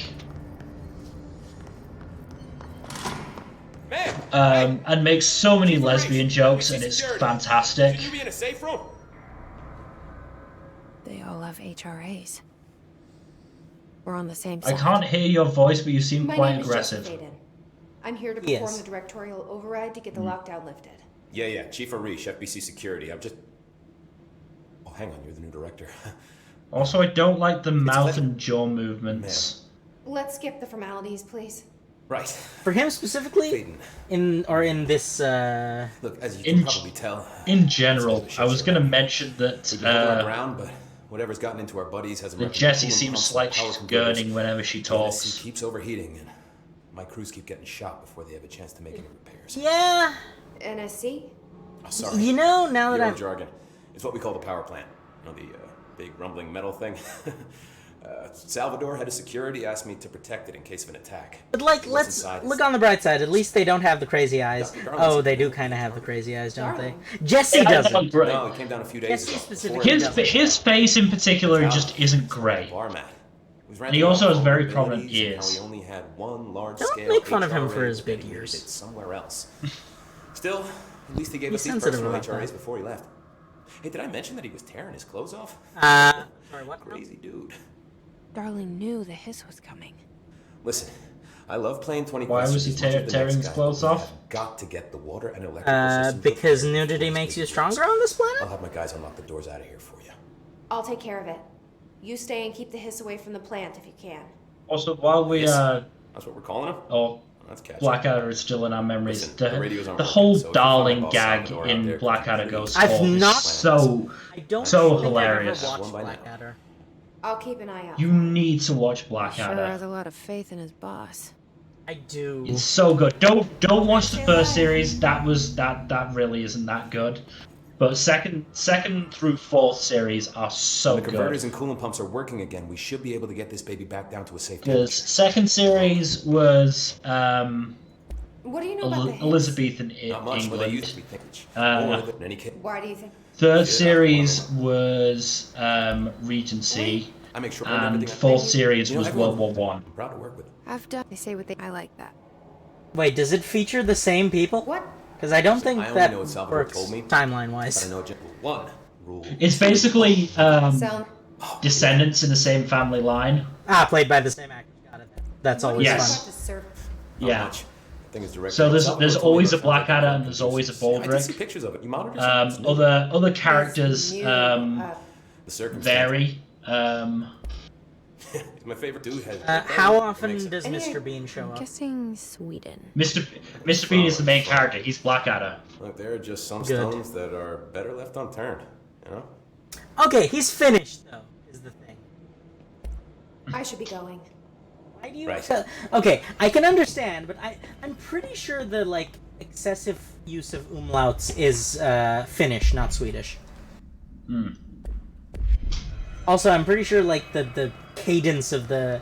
And makes so many lesbian jokes, and it's fantastic. Can you be in a safe room? They all have HRAs. We're on the same side. I can't hear your voice, but you seem My quite name is aggressive. Jessica Faden. I'm here to perform the directorial override to get the lockdown lifted. Yeah, Chief Arish, FBC Security. I'm just... Oh, hang on, you're the new director. Also, I don't like the mouth and jaw movements. Let's skip the formalities, please. Right. For him specifically, in this Look, as you can probably tell, in general, I was going to mention that around, but whatever's gotten into our buddies has that Jessie seems like she's gurning whenever she talks. He keeps overheating, and my crews keep getting shot before they have a chance to make any repairs. Yeah. NSC? Oh, sorry. You know, now that Euro I'm jargon. It's what we call the power plant. You know, the big rumbling metal thing. Salvador, head of security, asked me to protect it in case of an attack. But like, let's look on the bright side. At least they don't have the crazy eyes. Oh, they do kind of have the crazy eyes, don't they? Jesse doesn't. No, it came down a few days ago. His face in particular just isn't great. And he also has very prominent ears. Don't make fun of him for his big ears. Somewhere else. Still, at least he gave us these sensitive personal about HRAs that. before he left. Hey, did I mention that he was tearing his clothes off? Sorry, what? Crazy dude. Darling knew the hiss was coming. Listen, I love playing 20. Why was he tearing his clothes off? Got to get the water and electrical system. Because nudity makes you stronger on this planet? I'll have my guys unlock the doors out of here for you. I'll take care of it. You stay and keep the hiss away from the plant if you can. Also, while we That's what we're calling him? oh, That's catchy. Blackadder is still in our memories. Listen, the radios aren't The working, whole so if you darling find gag Salvador out in there, Blackadder Goes I've Forth is not- so I don't so think hilarious. I've ever One by watched now. Blackadder. I'll keep an eye out. You need to watch Sure Blackadder. has a lot of faith in his boss. I do. It's so good. Don't watch the first series. That really isn't that good. But second through fourth series are so The good. converters and coolant pumps are working again. We should be able to get this baby back down to a safe Because temperature. second series was What do you know about the hiss? Elizabethan Not much, but they used to be thick. In any case, Why do you think? Third series was Regency, I make sure and fourth series was World War One. I'm proud to work with them. I've done. They say what they. I like that. Wait, does it feature the same people? What? Because I don't think I only that know what Salvador works told me, timeline-wise. But I know one rule. It's basically Sound. descendants in the same family line. Played by the same actor. Got it. That's always Yes. About to serve. Not Yeah. much. I think it's directed So by there's Salvador told me always a about Salvador. Blackadder and there's always a I did see Baldric. pictures of it. You monitored something? It's new. Other characters New, The circumstance. vary. He's my favorite dude. How often Makes does Anyway, Mr. Bean show I'm up? guessing Sweden. Mr. Bean is the main character. He's Blackadder. Look, there are just some Good. stones that are better left unturned. You know? Okay, he's finished, though, is the thing. I should be going. Why do you... Right. Okay, I can understand, but I'm pretty sure the, like, excessive use of umlauts is Finnish, not Swedish. Hmm. Also, I'm pretty sure, like, the cadence of the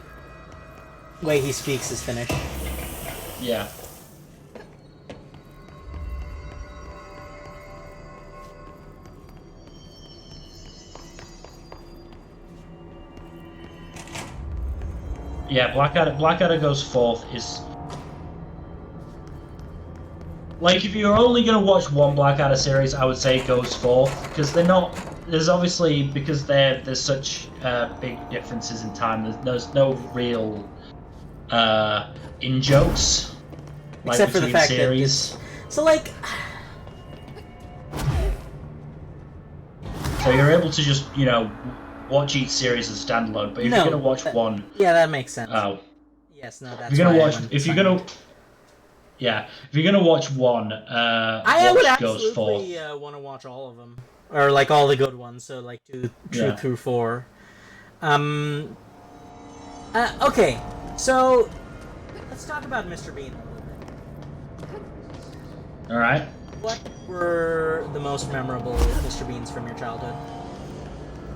way he speaks is Finnish. Yeah. Yeah, Blackadder Goes Forth is... Like, if you're only gonna watch one Blackadder series, I would say Goes Forth, because they're not... There's obviously, because there's such big differences in time, there's no real in-jokes, like, Except for the between fact series. that... So, like... So you're able to just, watch each series as a standalone. But if No, you're gonna watch one, Yeah, that makes sense. oh, Yes, no, that's if you're gonna why I watch, went if you're silent. gonna, yeah, if you're gonna watch one, I would watch Ghost Forth. absolutely want to watch all of them, or like all the good ones. So like two through 4. Okay, so let's talk about Mr. Bean a little bit. All right. What were the most memorable Mr. Beans from your childhood?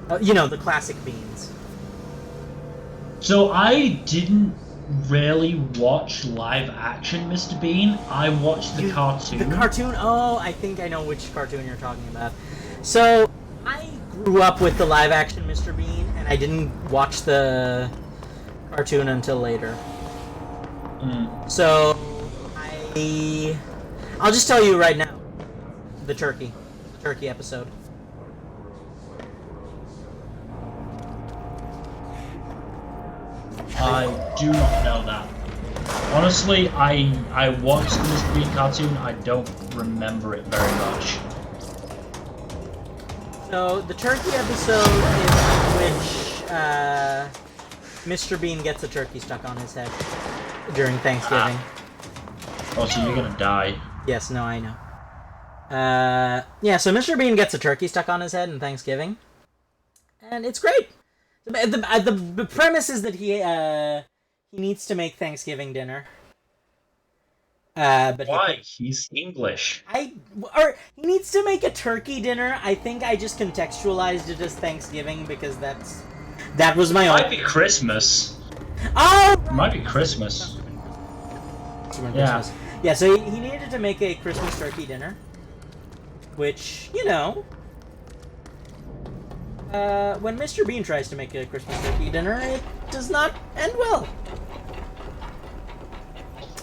The classic Beans. So I didn't really watch live action Mr. Bean. I watched the cartoon. The cartoon? Oh, I think I know which cartoon you're talking about. So, I grew up with the live action Mr. Bean, and I didn't watch the cartoon until later. So, I'll just tell you right now. The turkey episode. I do not know that. Honestly, I watched the Mr. Bean cartoon. I don't remember it very much. So the turkey episode is in which Mr. Bean gets a turkey stuck on his head during Thanksgiving. Oh, so you're gonna die. Yes, no, I know. So Mr. Bean gets a turkey stuck on his head in Thanksgiving, and it's great. The premise is that he needs to make Thanksgiving dinner. But Why? He's English. He needs to make a turkey dinner. I think I just contextualized it as Thanksgiving because that was my. Might be Christmas. Oh. It might be Christmas. Yeah. Yeah. So he needed to make a Christmas turkey dinner, which when Mr. Bean tries to make a Christmas turkey dinner, it does not end well.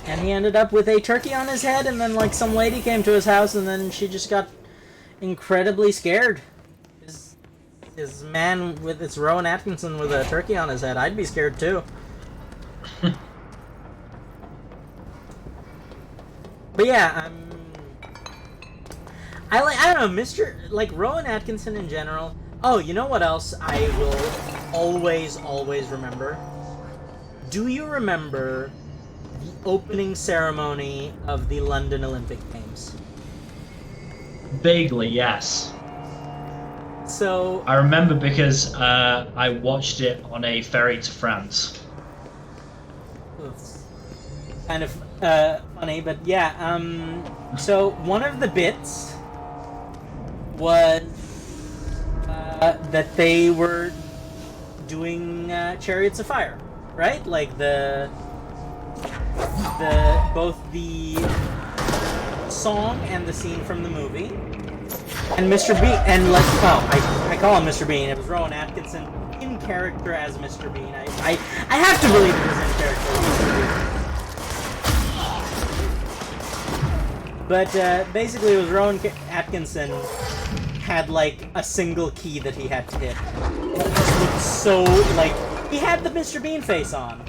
And he ended up with a turkey on his head, and then, like, some lady came to his house, and then she just got incredibly scared. His man with it's Rowan Atkinson with a turkey on his head. I'd be scared, too. But yeah, I don't know, Rowan Atkinson in general. Oh, you know what else I will always remember? Do you remember the opening ceremony of the London Olympic Games? Vaguely, yes. So I remember because I watched it on a ferry to France. It's kind of funny, but yeah. So one of the bits was that they were doing Chariots of Fire, right? Like both the song and the scene from the movie. And Mr. Bean, and I call him Mr. Bean. It was Rowan Atkinson in character as Mr. Bean. I have to believe it was in character as Mr. Bean. But basically, it was Rowan Atkinson had like a single key that he had to hit. It just looked so like he had the Mr. Bean face on.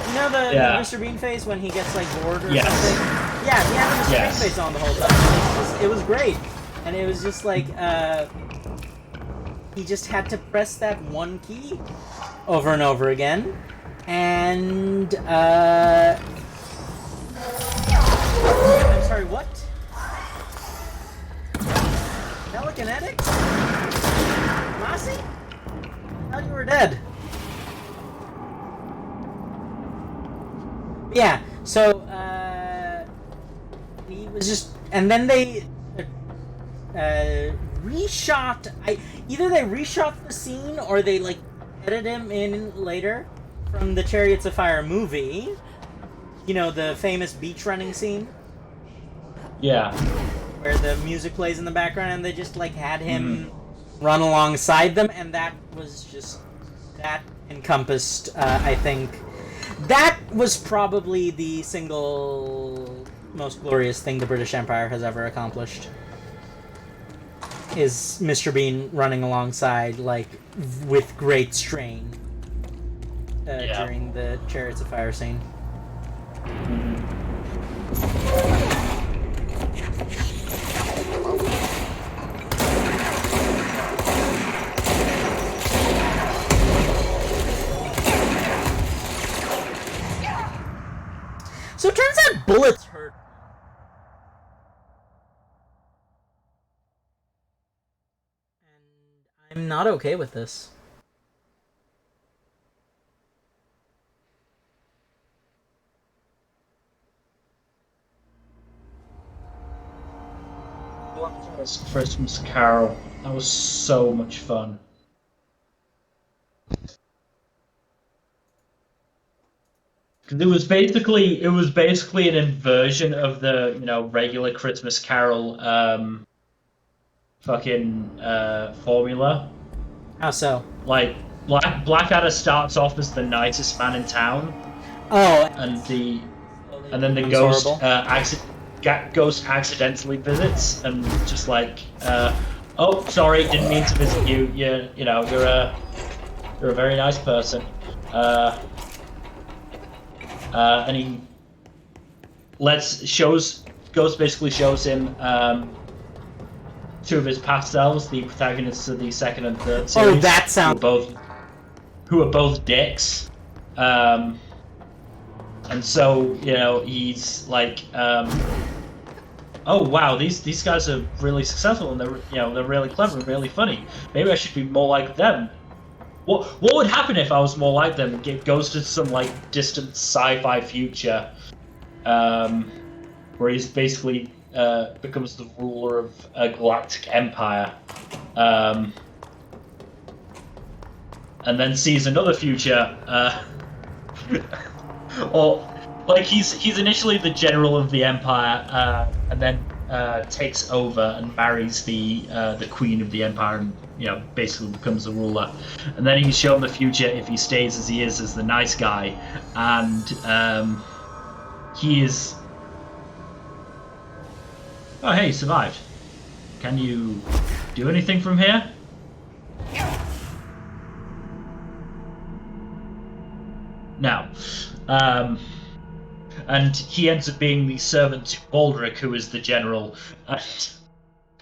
You know the Mr. Bean face when he gets like bored or something? Yeah, he had the Mr. Bean face on the whole time. It was great. And it was just like, he just had to press that one key over and over again. And, I'm sorry, what? Telekinetics? Mossy? I thought you were dead. Yeah, so, he was just, and then they reshot, either they reshot the scene or they, like, edited him in later from the Chariots of Fire movie. You know, the famous beach running scene? Yeah. Where the music plays in the background and they just, like, had him run alongside them, and that was just, that encompassed, I think, that was probably the single most glorious thing the British Empire has ever accomplished. Is Mr. Bean running alongside, like, with great strain during the Chariots of Fire scene. So it turns out bullets hurt. And I'm not okay with this. Christmas Carol. That was so much fun. It was basically an inversion of the regular Christmas Carol formula. How so? Like Blackadder starts off as the nicest man in town. Oh, and then the ghost ghost accidentally visits and just like oh sorry, didn't mean to visit you. You're a very nice person. And he Ghost basically shows him two of his past selves, the protagonists of the second and third series. Oh, that sounds who are both dicks. And so he's like, oh wow, these guys are really successful and they're really clever and really funny. Maybe I should be more like them. What would happen if I was more like them? It goes to some like distant sci-fi future, where he's basically becomes the ruler of a galactic empire, and then sees another future, or like he's initially the general of the empire, and then takes over and marries the queen of the empire and basically becomes the ruler. And then he's shown the future if he stays as he is as the nice guy, and he is. Oh hey, he survived. Can you do anything from here? No. And he ends up being the servant to Baldric, who is the general. And,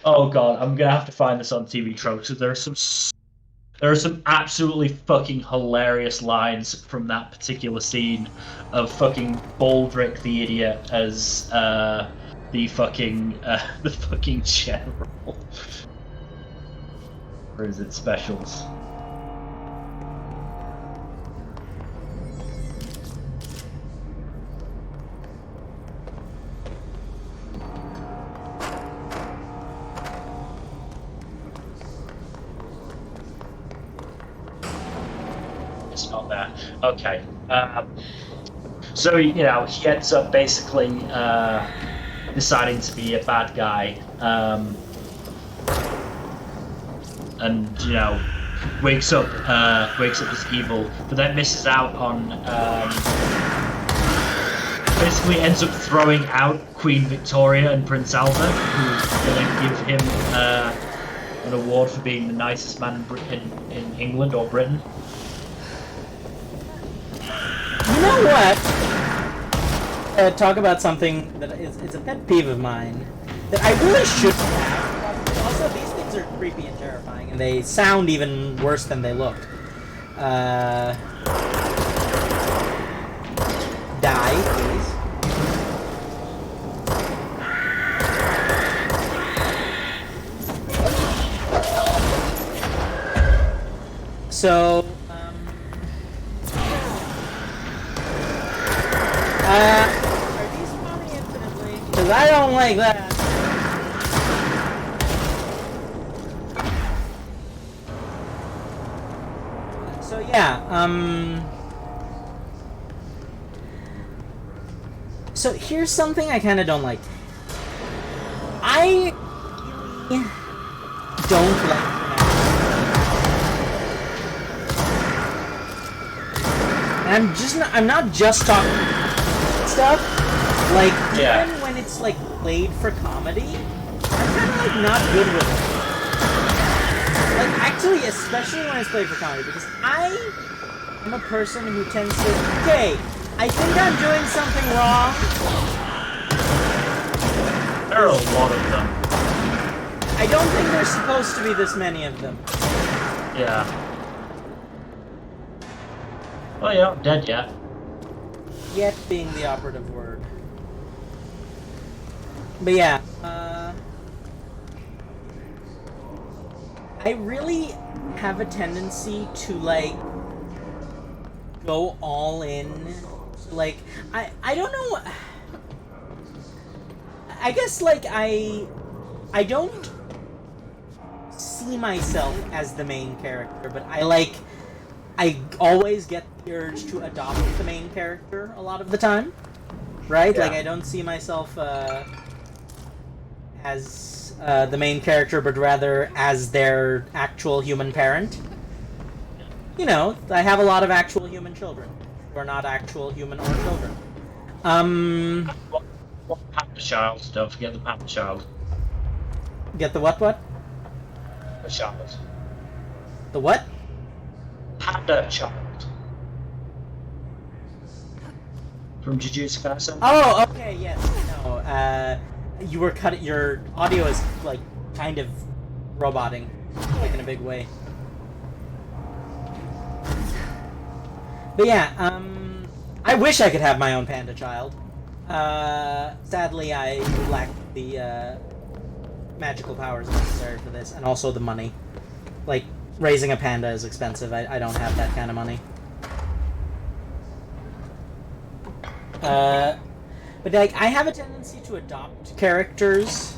oh god, I'm gonna have to find this on TV Tropes. There are some absolutely fucking hilarious lines from that particular scene of fucking Baldric the idiot as the fucking general. Or is it specials? It's not there. Okay. So he ends up basically deciding to be a bad guy, and wakes up as evil, but then misses out on. Basically, ends up throwing out Queen Victoria and Prince Albert, who then give him an award for being the nicest man in England or Britain. You know what? Talk about something that it's a pet peeve of mine that I really shouldn't have. Also, these things are creepy and terrifying, and they sound even worse than they look. Die, please. So, are these spawning infinitely? Because I don't like that. So yeah, so here's something I kind of don't like. I don't like. And I'm not just talking stuff. Like, even when it's like played for comedy, I'm kind of like not good with it. Like, actually, especially when it's played for comedy, because I am a person who tends to, okay, I think I'm doing something wrong. There are a lot of them. I don't think there's supposed to be this many of them. Yeah. Well, you're not dead yet. Yet being the operative word. But yeah, I really have a tendency to, like, go all in. Like, I don't know. I guess, like, I don't see myself as the main character, but I always get the urge to adopt the main character a lot of the time. Right? Yeah. Like, I don't see myself as the main character, but rather as their actual human parent. You know, I have a lot of actual human children, who are not actual human or children. What Panda Child? Don't forget the Panda Child. Get the what? The child. The what? Panda Child. From Jujutsu Kaisen. Oh, okay, yes. No, you were cutting. Your audio is, like, kind of roboting, like, in a big way. But yeah, I wish I could have my own panda child. Sadly, I lack the magical powers necessary for this, and also the money. Like, raising a panda is expensive. I don't have that kind of money. But, like, I have a tendency to adopt characters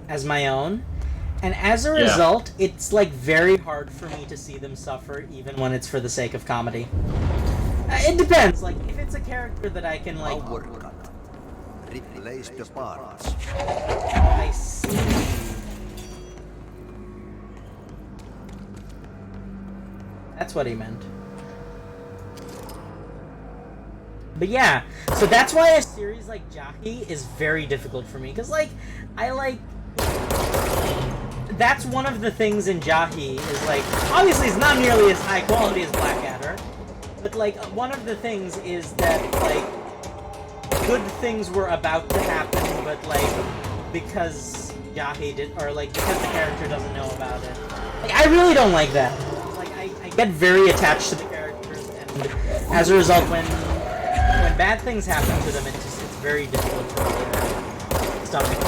as my own, and as a result, it's, like, very hard for me to see them suffer, even when it's for the sake of comedy. It depends. Like, if it's a character that I can, like... Replace the parts. I see. That's what he meant. But yeah, so that's why a series like Jahi is very difficult for me, because, like, that's one of the things in Jahi is, like, obviously it's not nearly as high quality as Blackadder, but, like, one of the things is that, like, good things were about to happen, but, like, because Jahi because the character doesn't know about it. Like, I really don't like that. Like, I get very attached to the characters, and as a result, when bad things happen to them, it's very difficult for me to stomach.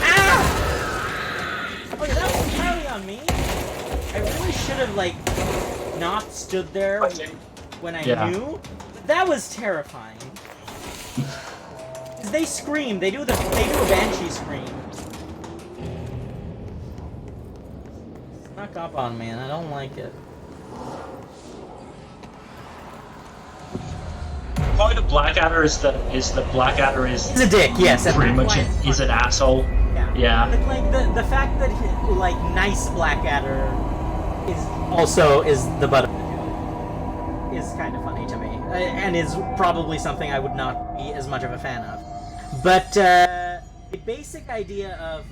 Ah! Okay, that was entirely on me. I really should have, like, not stood there when I knew. But that was terrifying. Because they scream. They do a banshee scream. Snuck up on me, and I don't like it. The point of Blackadder is that Blackadder is He's a dick, yes. pretty much is an asshole. Yeah. But, like, the fact that like nice Blackadder is the butt of the joke is kind of funny to me, and is probably something I would not be as much of a fan of. But the basic idea of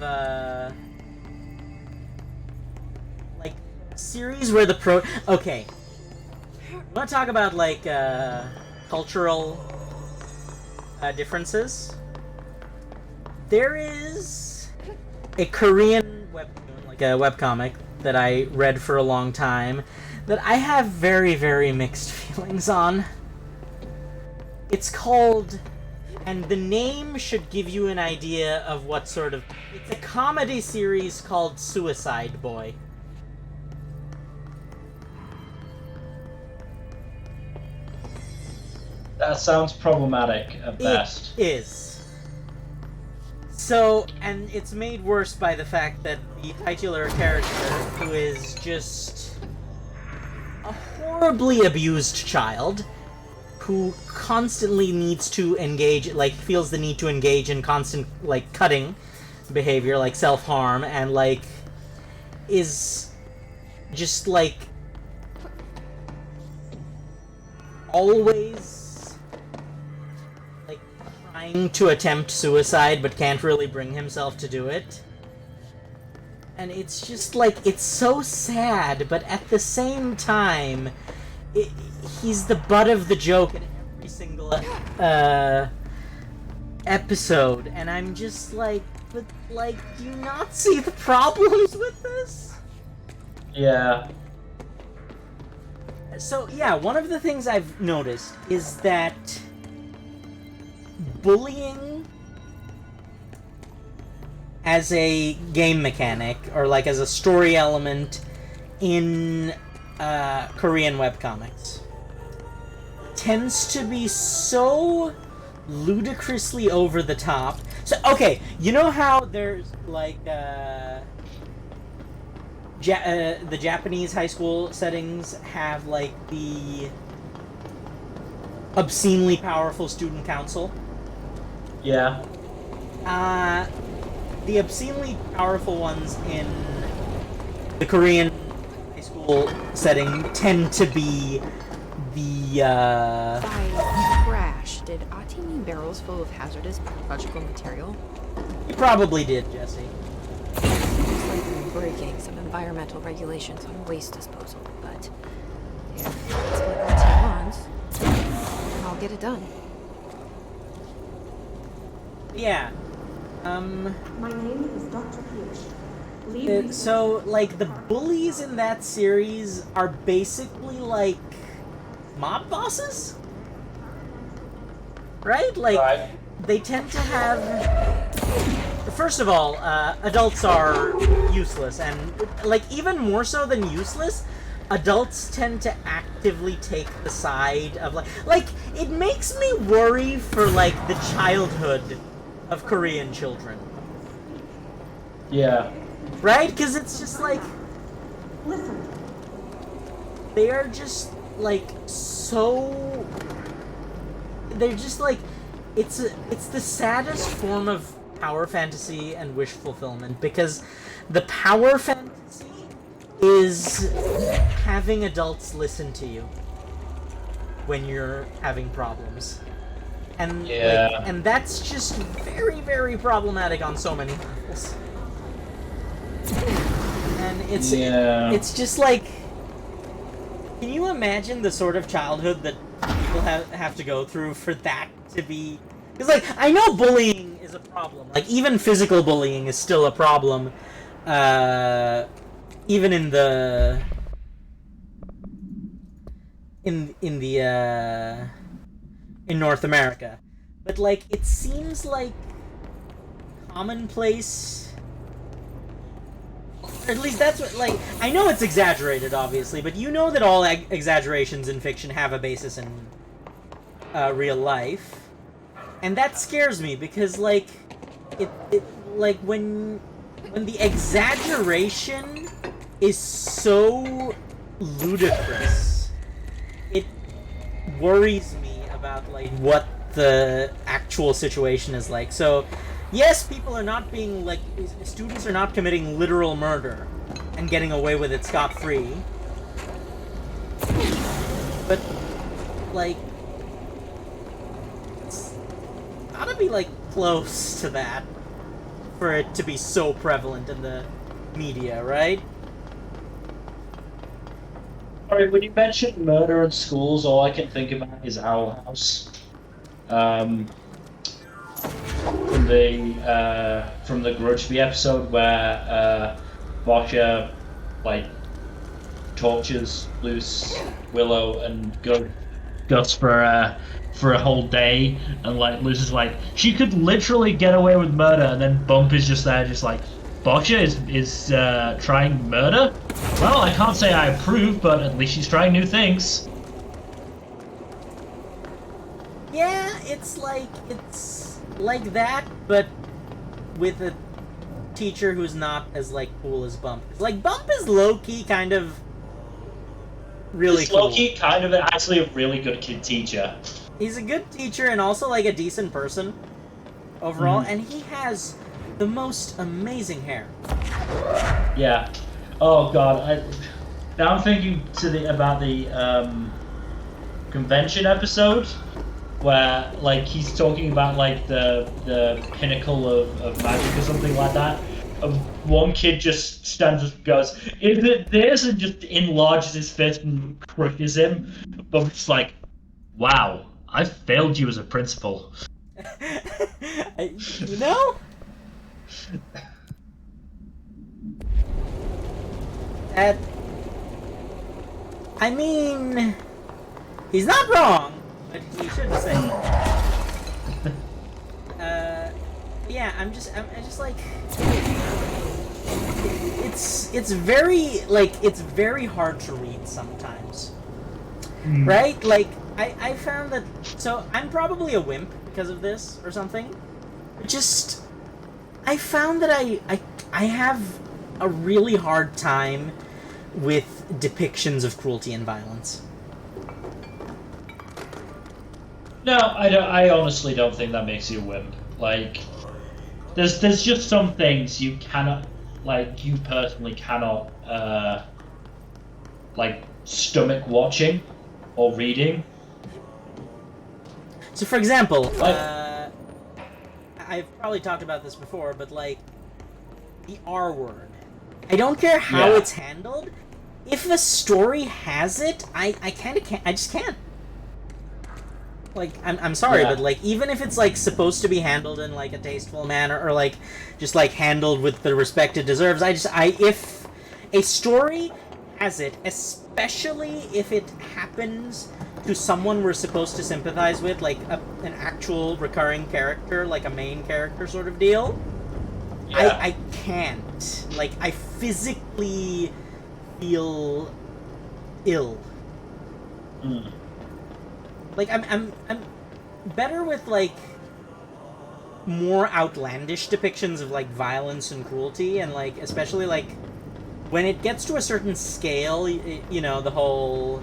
like series where okay, I want to talk about, like, cultural differences. There is a Korean webtoon, like a webcomic, that I read for a long time that I have very, very mixed feelings on. It's called, and the name should give you an idea of what sort of... It's a comedy series called Suicide Boy. That sounds problematic at best. It is. So, and it's made worse by the fact that the titular character, who is just a horribly abused child, who constantly needs to engage, like, feels the need to engage in constant, like, cutting behavior, like self-harm, and, like, is just, like, always trying to attempt suicide but can't really bring himself to do it. And it's just, like, it's so sad, but at the same time, he's the butt of the joke in every single episode, and I'm just like, but, like, do you not see the problems with this? Yeah. So, yeah, one of the things I've noticed is that bullying as a game mechanic, or like as a story element in Korean webcomics, tends to be so ludicrously over the top. So, okay, you know how there's, like, the Japanese high school settings have, like, the obscenely powerful student council? Yeah. The obscenely powerful ones in the Korean high school setting tend to be the, By crash, did Ati mean barrels full of hazardous biological material? You probably did, Jesse. Just like breaking some environmental regulations on waste disposal, but if that's what Ati wants, then I'll get it done. Yeah. My name is Dr. Pierce. So, like, the bullies in that series are basically, like, mob bosses? Right? Like, Right. they tend to have... First of all, adults are useless, and, like, even more so than useless, adults tend to actively take the side of, like, it makes me worry for, like, the childhood of Korean children. Yeah. Right? Because it's just like... Listen. They are just, like, so... They're just, like... It's the saddest form of power fantasy and wish fulfillment, because the power fantasy is having adults listen to you when you're having problems. And, Yeah. like, and that's just very, very problematic on so many levels. And it's just like, can you imagine the sort of childhood that people have to go through for that to be? Because, like, I know bullying is a problem. Like, even physical bullying is still a problem. Even in the in North America, but, like, it seems like commonplace. Or at least that's what, like, I know it's exaggerated, obviously, but you know that all exaggerations in fiction have a basis in real life. And that scares me, because, like, it like, when the exaggeration is so ludicrous, it worries me about, like, what the actual situation is like. So, yes, people are not being, like, students are not committing literal murder and getting away with it scot-free. But, like, it's gotta be, like, close to that for it to be so prevalent in the media, right? Sorry, when you mentioned murder in schools, all I can think about is Owl House. From the Grudge, the episode where Boscha, like, tortures Luce, Willow, and Gus for a whole day, and, like, Luce is like, she could literally get away with murder, and then Bump is just there, just like, Boscha is trying murder? Well, I can't say I approve, but at least she's trying new things. Yeah, it's like that, but with a teacher who's not as, like, cool as Bump. Like, Bump is low-key kind of really cool. Low-key kind of actually a really good kid teacher. He's a good teacher and also, like, a decent person overall, and he has the most amazing hair. Yeah. Oh god. Now I'm thinking about the convention episode where, like, he's talking about, like, the pinnacle of magic or something like that. One kid just stands up and goes, "Is it this?" and just enlarges his fist and crushes him. But it's like, wow, I failed you as a principal. You know? I mean, he's not wrong, but he shouldn't say that. yeah, I'm just like, it's very like it's very hard to read sometimes, right? Like I found that, so I'm probably a wimp because of this or something. Just I found that I have a really hard time with depictions of cruelty and violence. No, I don't. I honestly don't think that makes you a wimp. Like, there's just some things you cannot, like, you personally cannot, like, stomach watching or reading. So, for example, Like- I've probably talked about this before, but like the R word. I don't care how Yeah. it's handled. If a story has it, I kind of can't. I just can't. Like, I'm sorry, Yeah. but like, even if it's like supposed to be handled in like a tasteful manner, or like just like handled with the respect it deserves, if a story has it, especially if it happens to someone we're supposed to sympathize with, like an actual recurring character, like a main character sort of deal, Yeah. I can't. Like, I physically feel ill. Like, I'm better with like more outlandish depictions of like violence and cruelty, and like especially like when it gets to a certain scale, you know, the whole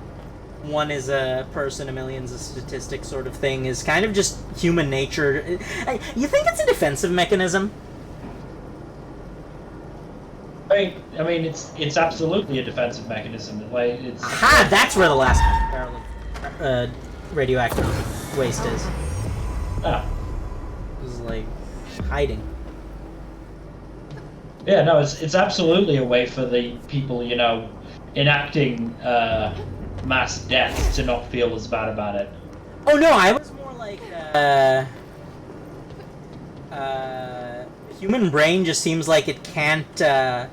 one is a person, a million's a statistic sort of thing is kind of just human nature. You think it's a defensive mechanism? I mean, it's absolutely a defensive mechanism. Like, it's Aha! That's where the last barrel of radioactive waste is. ah. It was like hiding. Yeah, no, it's absolutely a way for the people, you know, enacting mass death to not feel as bad about it. Oh no, I was more like human brain just seems like it can't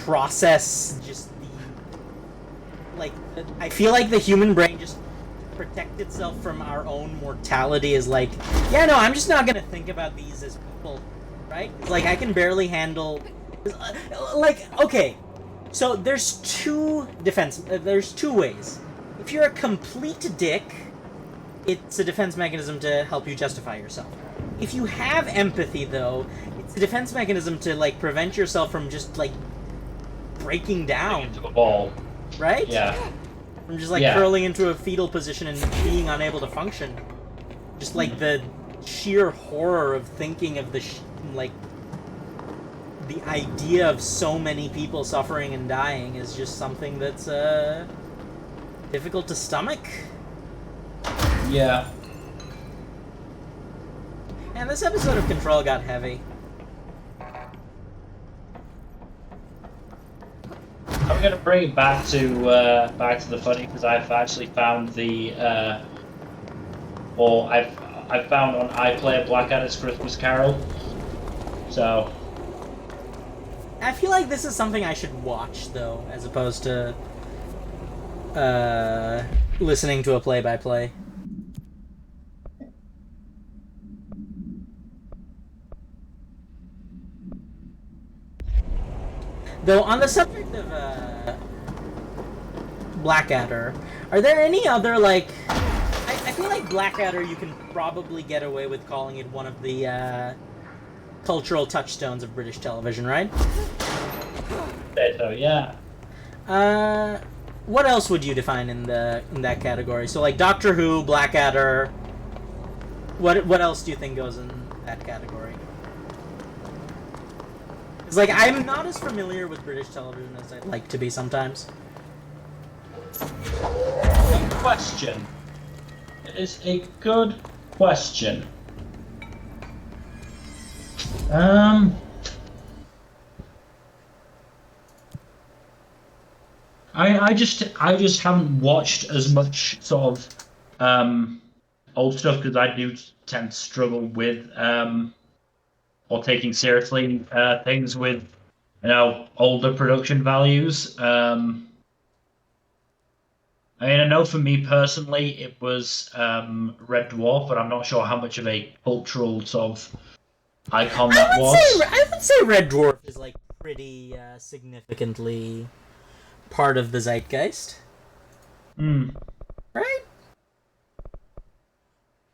process just the like. I feel like the human brain just to protect itself from our own mortality is like, yeah, no, I'm just not gonna think about these as people, right? Like, I can barely handle. Like, okay, so there's two ways. If you're a complete dick, it's a defense mechanism to help you justify yourself. If you have empathy, though, it's a defense mechanism to like prevent yourself from just like breaking down, Into a ball. right? Yeah. From just like Yeah. curling into a fetal position and being unable to function. Just like the sheer horror of thinking of the idea of so many people suffering and dying is just something that's difficult to stomach. Yeah. And this episode of Control got heavy. I'm gonna bring it back to the funny, because I've actually found I've found on iPlayer Blackadder's Christmas Carol. So I feel like this is something I should watch, though, as opposed to listening to a play-by-play. Though, on the subject of Blackadder, are there any other, like... I feel like Blackadder you can probably get away with calling it one of the cultural touchstones of British television, right? so yeah. What else would you define in that category? So like Doctor Who, Blackadder. What else do you think goes in that category? It's like I'm not as familiar with British television as I'd like to be sometimes. Good question. It is a good question. I just haven't watched as much sort of old stuff, because I do tend to struggle with or taking seriously things with, you know, older production values. I mean, I know for me personally it was Red Dwarf, but I'm not sure how much of a cultural sort of icon that was. I would say Red Dwarf is like pretty significantly part of the zeitgeist. Hmm. Right?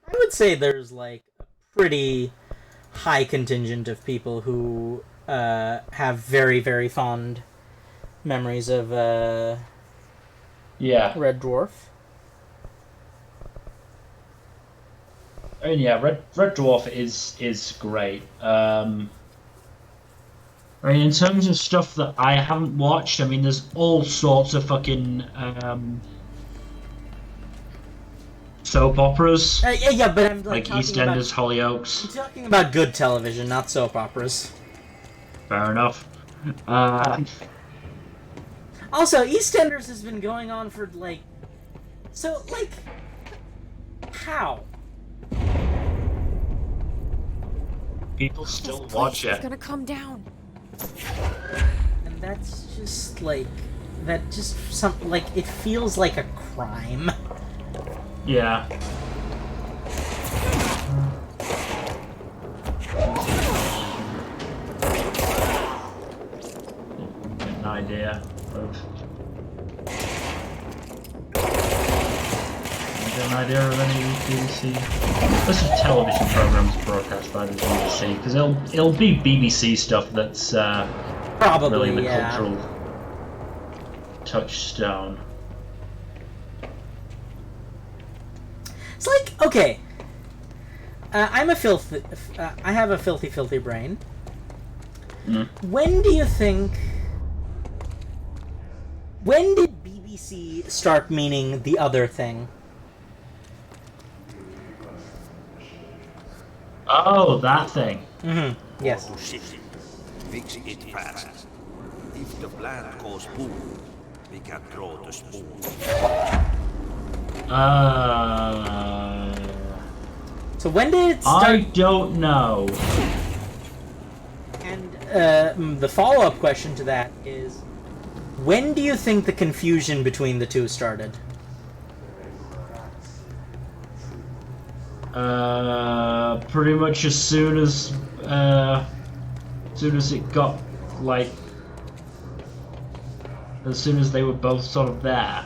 I would say there's like a pretty high contingent of people who have very, very fond memories of Yeah. Red Dwarf. I mean, yeah, Red Dwarf is great. I mean, in terms of stuff that I haven't watched, I mean, there's all sorts of fucking soap operas. Yeah, but I'm like talking EastEnders, about, Hollyoaks. I'm talking about good television, not soap operas. Fair enough. Also, EastEnders has been going on for like, so like, how? People still This watch place is it. gonna come down. And that's just like, that just like it feels like a crime. Yeah. Get an idea of. Get an idea of any BBC. This is television programs broadcast by the BBC because it'll be BBC stuff that's Probably, really the yeah. cultural touchstone. It's like, okay, I have a filthy brain. When did BBC start meaning the other thing? Oh, that thing. Mm-hmm. Yes. Oh shit. Fix it fast. If the plant goes boom, we can throw the spoon. So when did it start? I don't know. And the follow-up question to that is, when do you think the confusion between the two started? Pretty much as soon as it got, like, as soon as they were both sort of there.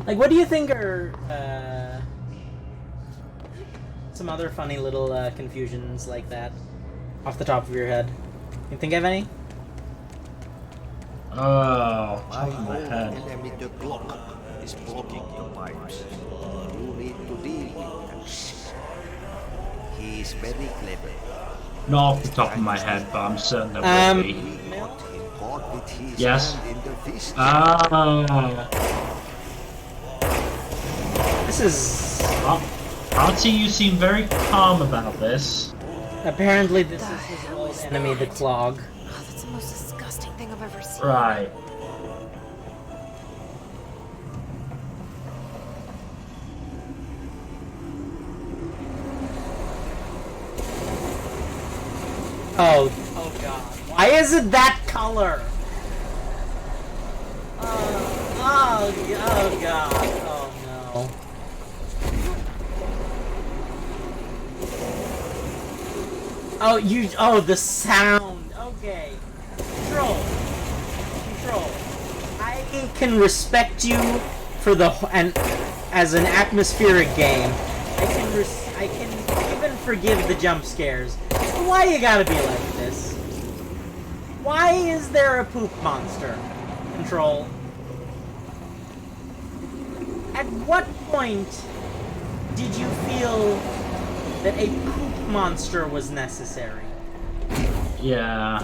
Like, what do you think are some other funny little confusions like that off the top of your head? You think of any? Oh, top of my head. Elevator block is blocking the pipes. You need to deal with that shit. He's very clever. Not off the top of my head, but I'm certain there will be. We got him caught with his Yes. hand in the fist. This is Artie, you seem very calm about this. apparently this is his old enemy, the Clog. Oh, that's the most disgusting thing I've ever seen. Right. Oh god. Why is it that color? Oh god. Oh no. Oh, the sound. Okay. Control. I can respect you for and as an atmospheric game. I can even forgive the jump scares. But why you gotta be like this? Why is there a poop monster? Control. At what point did you feel that a poop monster was necessary? Yeah.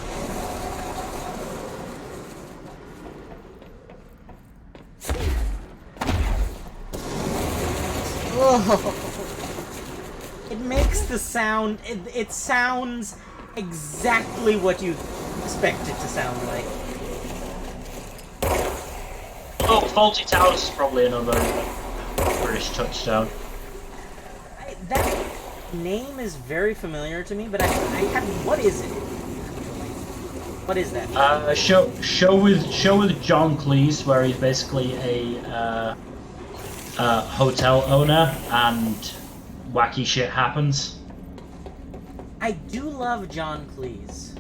Oh. It makes the sound. It sounds exactly what you expect it to sound like. Oh, Faulty Towers is probably another British touchstone. That name is very familiar to me, but I haven't. What is it? What is that? Show with John Cleese, where he's basically a hotel owner and wacky shit happens. I do love John Cleese.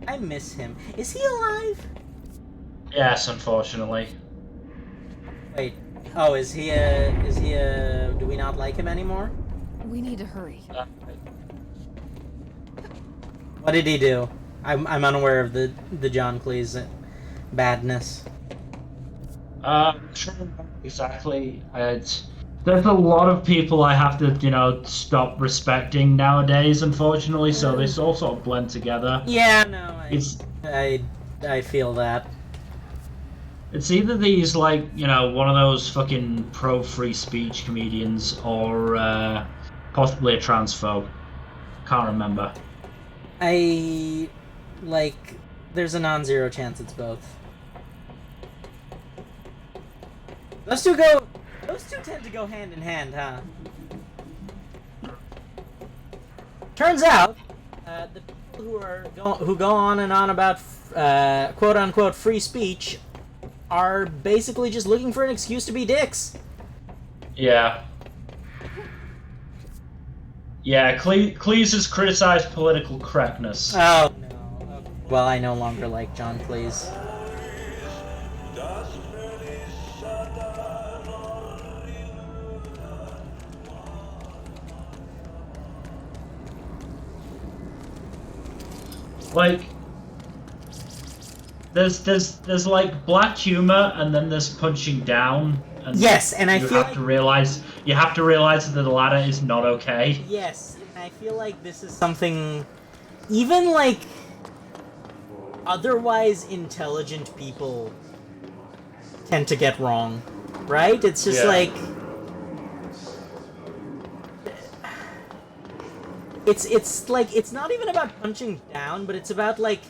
I miss him. Is he alive? Yes, unfortunately. Wait. Oh, is he a... Do we not like him anymore? We need to hurry. What did he do? I'm unaware of the John Cleese badness. I'm trying to remember exactly. There's a lot of people I have to, stop respecting nowadays, unfortunately, so they all sort of blend together. Yeah, no, It's I feel that. It's either these, like, one of those fucking pro-free speech comedians or possibly a transphobe. Can't remember. There's a non-zero chance it's both. Those two tend to go hand in hand, huh? Turns out, the people who go on and on about quote-unquote free speech are basically just looking for an excuse to be dicks. Yeah. Yeah, Cleese has criticized political correctness. Oh, no. Well, I no longer like John Cleese. Like, there's like black humor, and then there's punching down. And yes, and I feel you have to realize that the latter is not okay. Yes, and I feel like this is something even like otherwise intelligent people tend to get wrong, right? It's just like it's like it's not even about punching down, but it's about like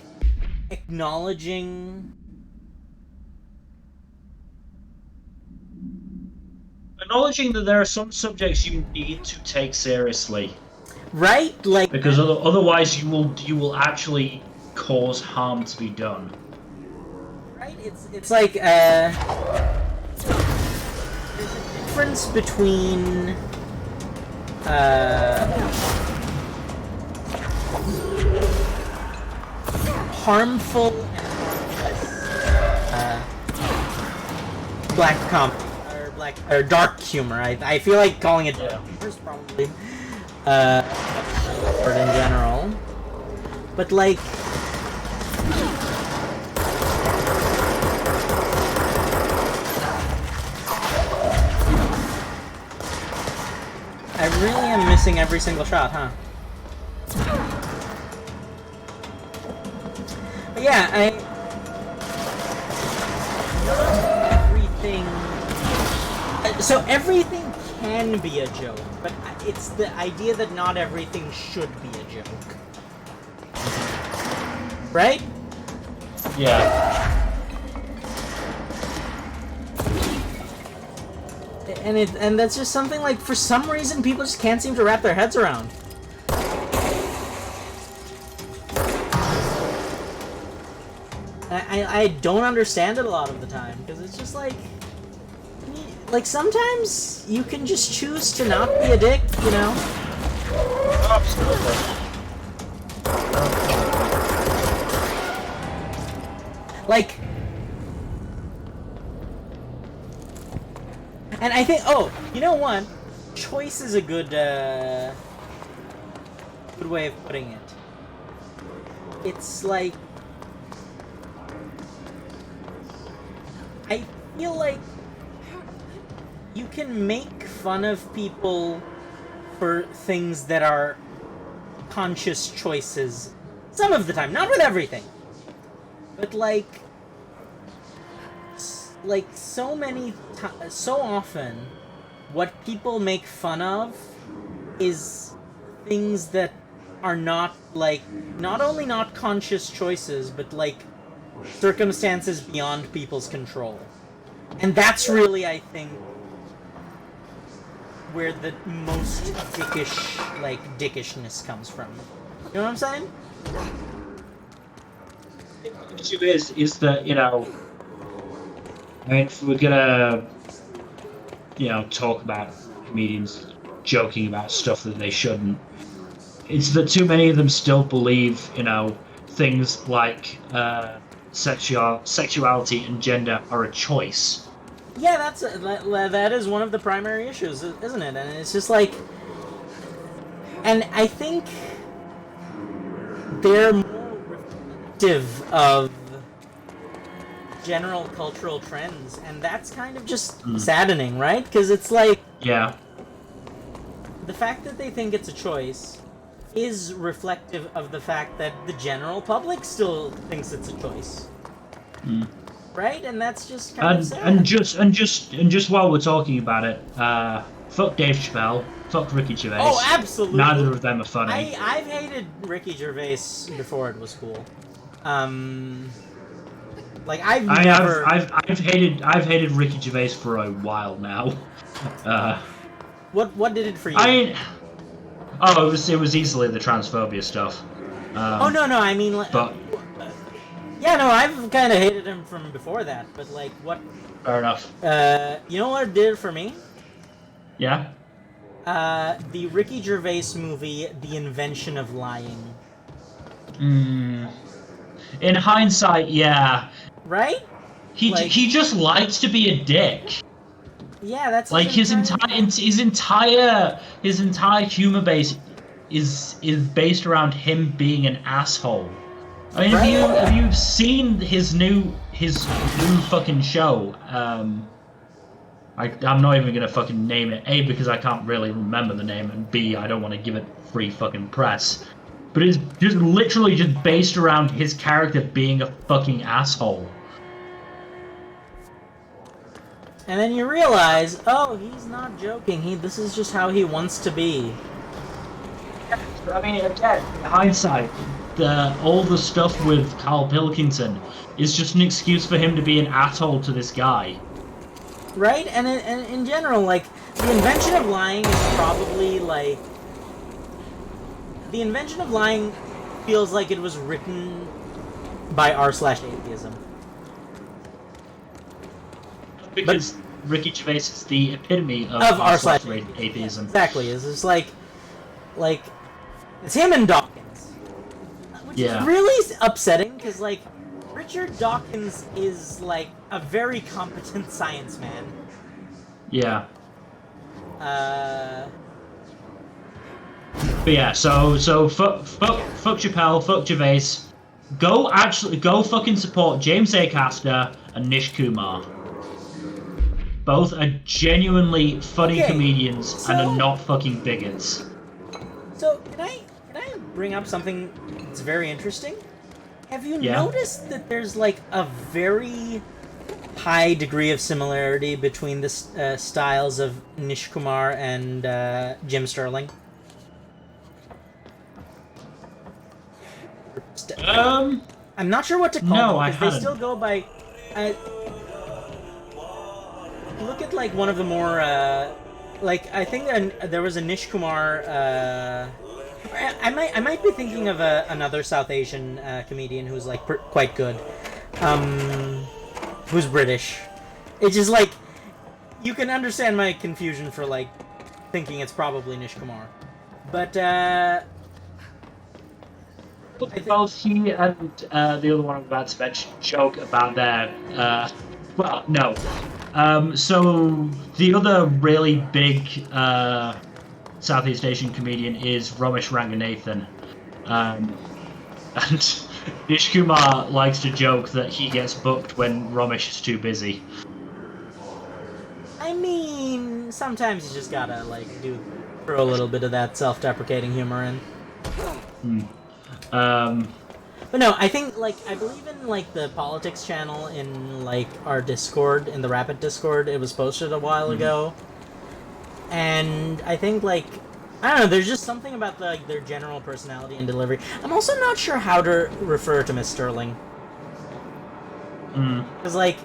acknowledging that there are some subjects you need to take seriously, right? Like, because otherwise you will actually cause harm to be done. Right? It's like there's a difference between harmful and black comedy or dark humor. I feel like calling it dark humor is probably word in general, but like I really am missing every single shot, huh? But yeah, so everything can be a joke, but it's the idea that not everything should be a joke. Right? Yeah. And that's just something like, for some reason, people just can't seem to wrap their heads around. I don't understand it a lot of the time, because it's just like sometimes you can just choose to not be a dick, you know? Absolutely. Like, and I think, oh, you know what? Choice is a good way of putting it. It's like, I feel like you can make fun of people for things that are conscious choices some of the time, not with everything. But like so often what people make fun of is things that are not only not conscious choices, but like circumstances beyond people's control. And that's really, I think, where the most dickishness comes from. You know what I'm saying? The issue is that, I mean, if we're gonna, talk about comedians joking about stuff that they shouldn't. It's that too many of them still believe, things like sexuality and gender are a choice. Yeah, that is one of the primary issues, isn't it? And it's just like, and I think they're more reflective of general cultural trends, and that's kind of just saddening, right? Because it's like, yeah, the fact that they think it's a choice is reflective of the fact that the general public still thinks it's a choice, right? And that's just kind of sad. And just while we're talking about it, fuck Dave Chappelle, fuck Ricky Gervais. Oh, absolutely. Neither of them are funny. I've hated Ricky Gervais before it was cool. Like I've hated Ricky Gervais for a while now. What did it for you? it was easily the transphobia stuff. Oh no, I mean, but yeah, no, I've kind of hated him from before that. But like, what? Fair enough. You know what it did for me? Yeah. The Ricky Gervais movie, The Invention of Lying. In hindsight, yeah. Right? He just likes to be a dick. Yeah, that's like his entire humor base is based around him being an asshole. I mean, have you seen his new fucking show? I'm not even gonna fucking name it. A, because I can't really remember the name, and B, I don't want to give it free fucking press. But it's just literally just based around his character being a fucking asshole. And then you realize, oh, he's not joking. This is just how he wants to be. I mean, again, in hindsight, all the stuff with Carl Pilkington is just an excuse for him to be an asshole to this guy. Right? And in general, like, The Invention of Lying is probably, like... The Invention of Lying feels like it was written by r/atheism. Because Ricky Gervais is the epitome of r/atheism. Exactly. It's just like it's him and Dawkins, which is really upsetting because like Richard Dawkins is like a very competent science man. Yeah. But yeah, so fuck Chappelle, fuck Gervais. Go fucking support James Acaster and Nish Kumar. Both are genuinely funny comedians and are not fucking bigots. So can I bring up something that's very interesting? Have you noticed that there's like a very high degree of similarity between the styles of Nish Kumar and Jim Sterling? I'm not sure what to call them because they still go by. Look at like one of the more like I think there was a Nish Kumar. I might be thinking of another South Asian comedian who's like quite good, who's British. It's just like you can understand my confusion for like thinking it's probably Nish Kumar, but both he and the other one I'm about to mention joke about their well, no. So the other really big Southeast Asian comedian is Ramesh Ranganathan, and Nish Kumar likes to joke that he gets booked when Ramesh is too busy. I mean, sometimes you just gotta like throw a little bit of that self-deprecating humor in. But no, I think, like, I believe in, like, the politics channel in, like, our Discord, in the Rapid Discord, it was posted a while ago. And I think, like, I don't know, there's just something about, like, their general personality and delivery. I'm also not sure how to refer to Miss Sterling. Because, like,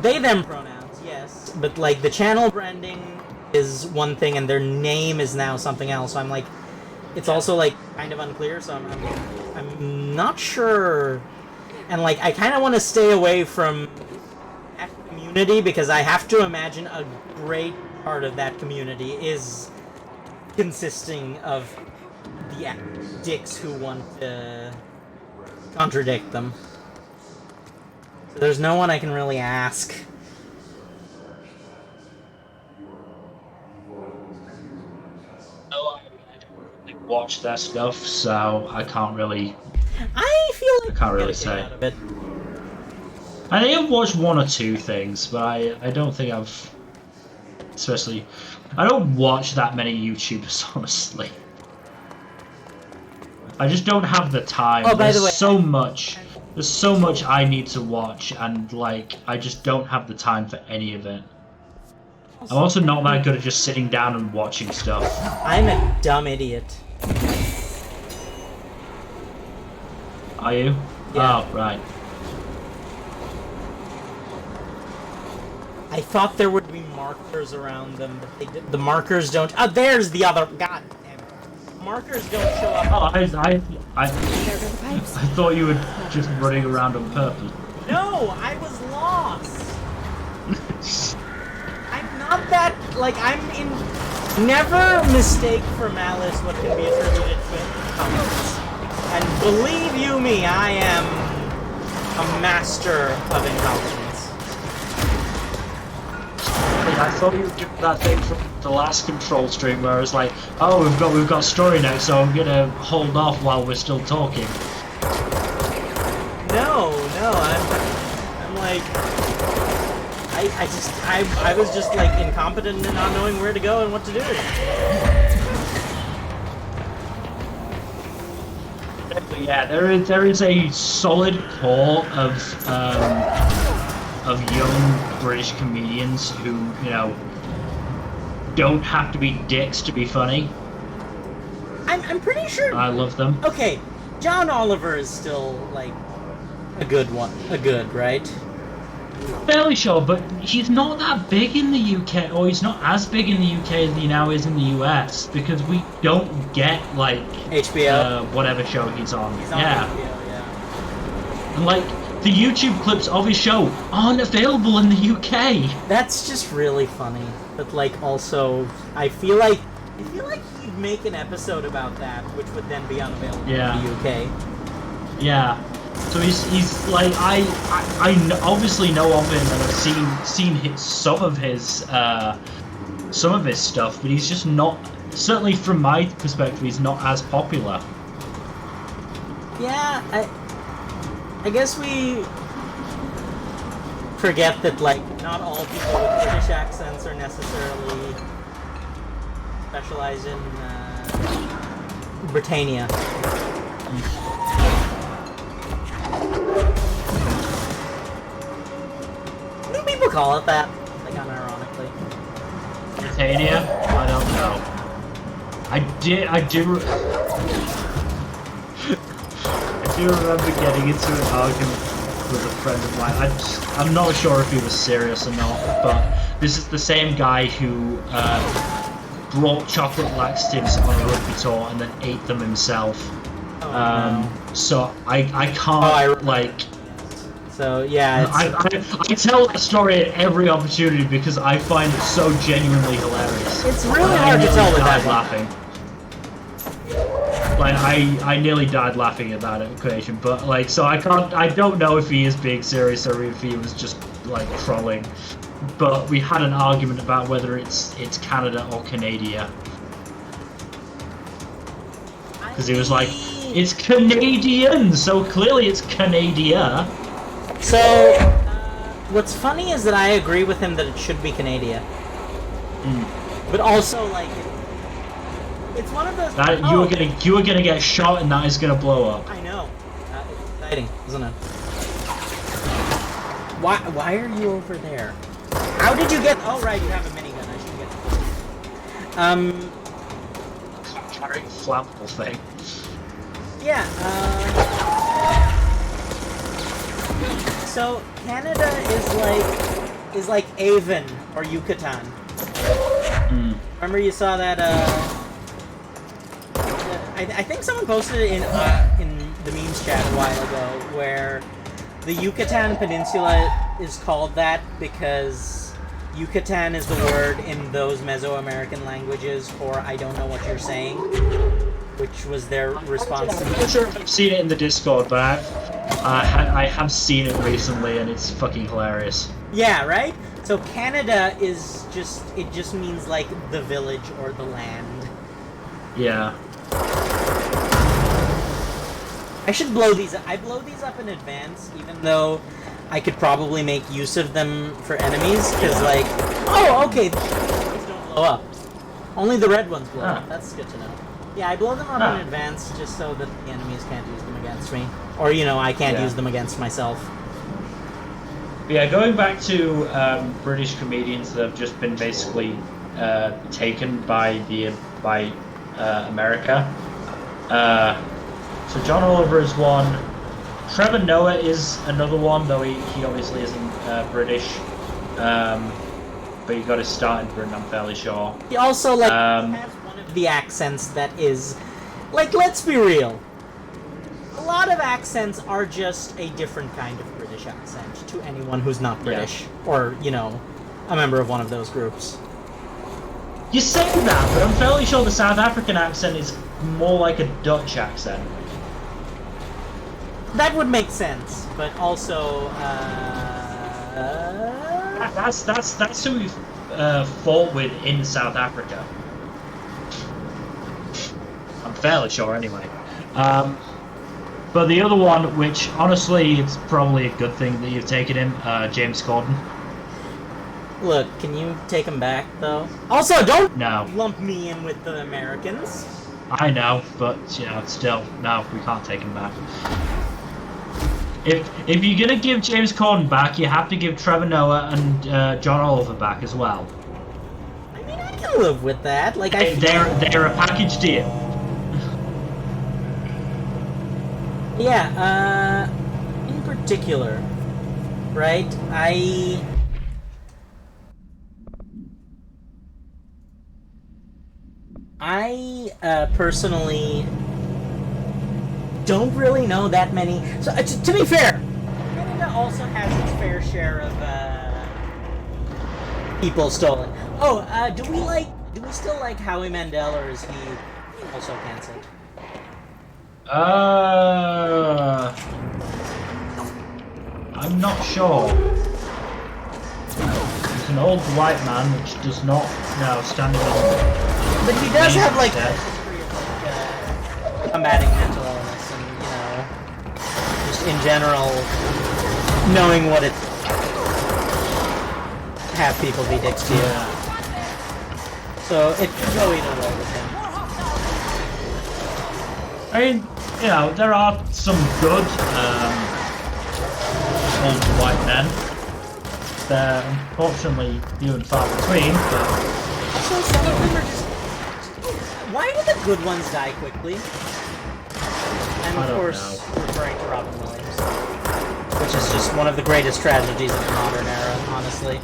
they, them pronouns, yes, but, like, the channel branding is one thing and their name is now something else, so I'm, like, it's also, like, kind of unclear, so I'm not sure. And, like, I kind of want to stay away from that community because I have to imagine a great part of that community is consisting of the dicks who want to contradict them. So there's no one I can really ask. No, I don't really watch their stuff, so I can't really. I feel like I can't really you get a say. kick out of it. I think I've watched one or two things, but I don't think I've. Especially, I don't watch that many YouTubers, honestly. I just don't have the time. Oh, by the way, There's so much I need to watch, and like I just don't have the time for any of it. I'm also not that good at just sitting down and watching stuff. I'm a dumb idiot. Are you? Yeah. Oh, right. I thought there would be markers around them, but they did. The markers don't. Oh, there's the other. God damn it. Markers don't show up. Oh, I There go the pipes. thought you were just running around on purpose. No, I was lost. I'm not that. Like, I'm in. Never mistake for malice what can be attributed to incompetence. And believe you me, I am a master of incompetence. I thought you were doing that thing from the last Control stream where it's like, oh, we've got story now, so I'm gonna hold off while we're still talking. No, I'm like, I was just like incompetent and not knowing where to go and what to do. But yeah, there is a solid core of young British comedians who, you know, don't have to be dicks to be funny. I'm pretty sure. I love them. Okay, John Oliver is still like a good one, right? Fairly sure, but he's not that big in the UK, or he's not as big in the UK as he now is in the US, because we don't get like HBO, whatever show he's on. He's on yeah. HBO, yeah. And like the YouTube clips of his show aren't available in the UK. That's just really funny. But like, also, I feel like he'd make an episode about that, which would then be unavailable in the UK. Yeah. So he's like I obviously know of him and I've seen some of his stuff, but he's just not. Certainly from my perspective, he's not as popular. Yeah, I guess we forget that like not all people with British accents are necessarily specialized in Britannia. Do people call it that? Like unironically. Britannia? I don't know. I do remember getting into an argument with a friend of mine. I'm not sure if he was serious or not, but this is the same guy who brought chocolate laxatives on a rugby tour and then ate them himself. No. So I can't like. So yeah, I tell that story at every opportunity because I find it so genuinely hilarious. It's really hard to tell with that laughing. Like I nearly died laughing at that occasion, but like so I don't know if he is being serious or if he was just like trolling. But we had an argument about whether it's Canada or Canada. Because he was like, it's Canadian, so clearly it's Canada. So, what's funny is that I agree with him that it should be Canada. But also, like, it's one of those. You are gonna get shot, and that is gonna blow up. I know. It's exciting, isn't it? Why are you over there? How did you get? Oh right, you have a minigun. I should get. Carrying flammable thing. Yeah. So Canada is like Avon or Yucatan. Remember you saw that? I think someone posted it in the memes chat a while ago, where the Yucatan Peninsula is called that because Yucatan is the word in those Mesoamerican languages for I don't know what you're saying, which was their response. I'm not sure if I've seen it in the Discord, but I have seen it recently, and it's fucking hilarious. Yeah, right? So Canada is it just means like the village or the land. Yeah. I should blow these up. I blow these up in advance, even though I could probably make use of them for enemies, because like... Oh, okay, these don't blow up. Only the red ones blow up. That's good to know. Yeah, I blow them up in advance, just so that the enemies can't use them against me. Or, you know, I can't use them against myself. Yeah, going back to British comedians that have just been basically taken by America. So John Oliver is one. Trevor Noah is another one, though he obviously isn't British. But he got his start in Britain, I'm fairly sure. He also has one of the accents that is, like, let's be real. A lot of accents are just a different kind of British accent to anyone who's not British, or, you know, a member of one of those groups. You say that, but I'm fairly sure the South African accent is more like a Dutch accent. That would make sense, but also, That's who we fought with in South Africa. I'm fairly sure, anyway. But the other one, which honestly, it's probably a good thing that you've taken him, James Corden. Look, can you take him back, though? Also, don't No. lump me in with the Americans. I know, but, you know, still, no, we can't take him back. If you're gonna give James Corden back, you have to give Trevor Noah and John Oliver back as well. I mean, I can live with that. Like, they're a package deal. Yeah, in particular, right, I personally don't really know that many. So, to be fair, Canada also has its fair share of people stolen. Oh, do we still like Howie Mandel, or is he also cancelled? I'm not sure. He's an old white man which does not, stand in. But he does have like a history of like combating mental illness and, you know, just in general knowing what it's to have people be dicks to you. So it could go either way with him. I mean, you know, there are some good old white men. They're unfortunately few and far between, but... Also, some of them are just... Why do the good ones die quickly? And of course, referring to Robin Williams. Which is just one of the greatest tragedies of the modern era, honestly.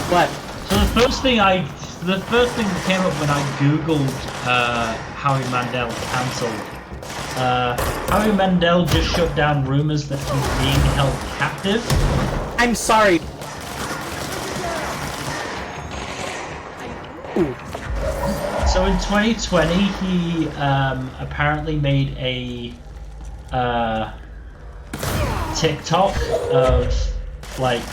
What? So the first thing that came up when I googled Howie Mandel cancelled. Howie Mandel just shut down rumors that he's being held captive. I'm sorry. So in 2020, he apparently made a TikTok of like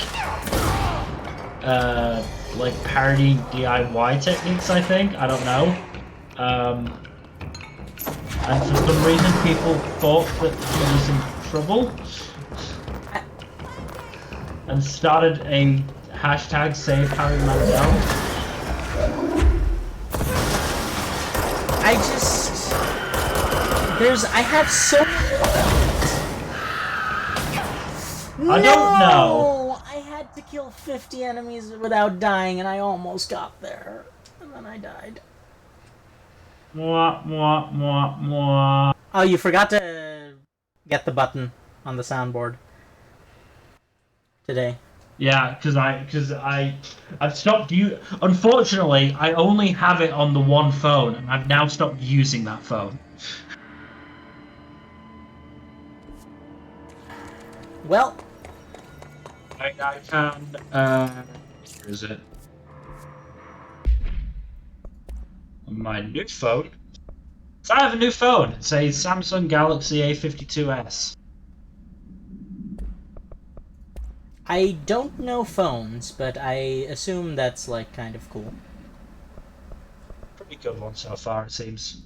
parodying DIY techniques, I think. I don't know. And for some reason, people thought that he was in trouble and started a hashtag Save Harry Mandel. I have so I don't know. I had to kill 50 enemies without dying, and I almost got there. And then I died. Mwah, mwah, mwah, mwah. Oh, you forgot to get the button on the soundboard today. Yeah, because I've stopped you. Unfortunately, I only have it on the one phone, and I've now stopped using that phone. Well, I can. Where is it? On my new phone. So I have a new phone. It's a Samsung Galaxy A52s. I don't know phones, but I assume that's like kind of cool. Pretty good one so far, it seems.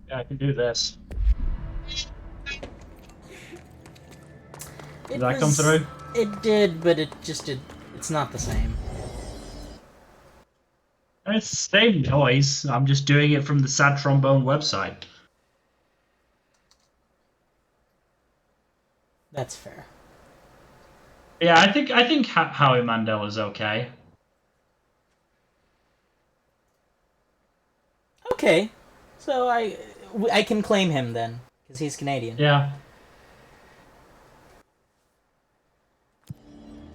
Yeah, I can do this. Did that come through? It did, but it's not the same. It's the same noise. I'm just doing it from the Sad Trombone website. That's fair. Yeah, I think Howie Mandel is okay. Okay, so I can claim him then, because he's Canadian. Yeah.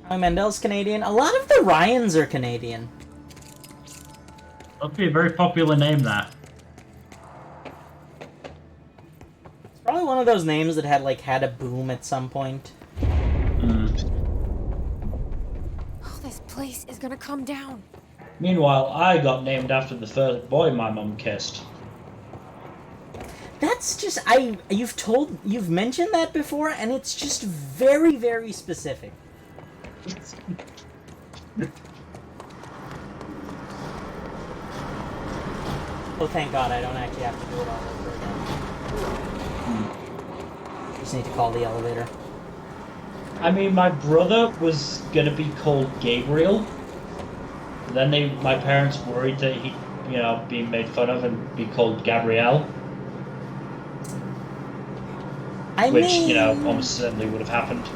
Howie Mandel's Canadian. A lot of the Ryans are Canadian. That'd be a very popular name, that. It's probably one of those names that had a boom at some point. Oh, this place is gonna come down. Meanwhile, I got named after the first boy my mum kissed. That's just you've mentioned that before, and it's just very, very specific. Oh, thank God I don't actually have to do it all over again. Just need to call the elevator. I mean, my brother was gonna be called Gabriel. Then my parents worried that he, being made fun of and be called Gabrielle. Which, almost certainly would have happened.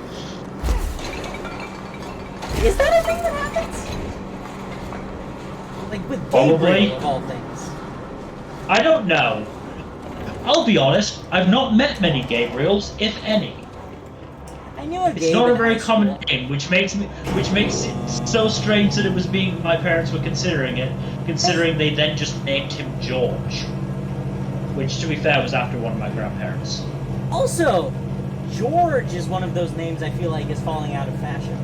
Is that a thing that happens? Like with Probably. Gabriel, of all things. I don't know. I'll be honest, I've not met many Gabriels, if any. I knew a It's not a very common name, which makes it so strange that it was my parents were considering they then just named him George. Which, to be fair, was after one of my grandparents. Also, George is one of those names I feel like is falling out of fashion.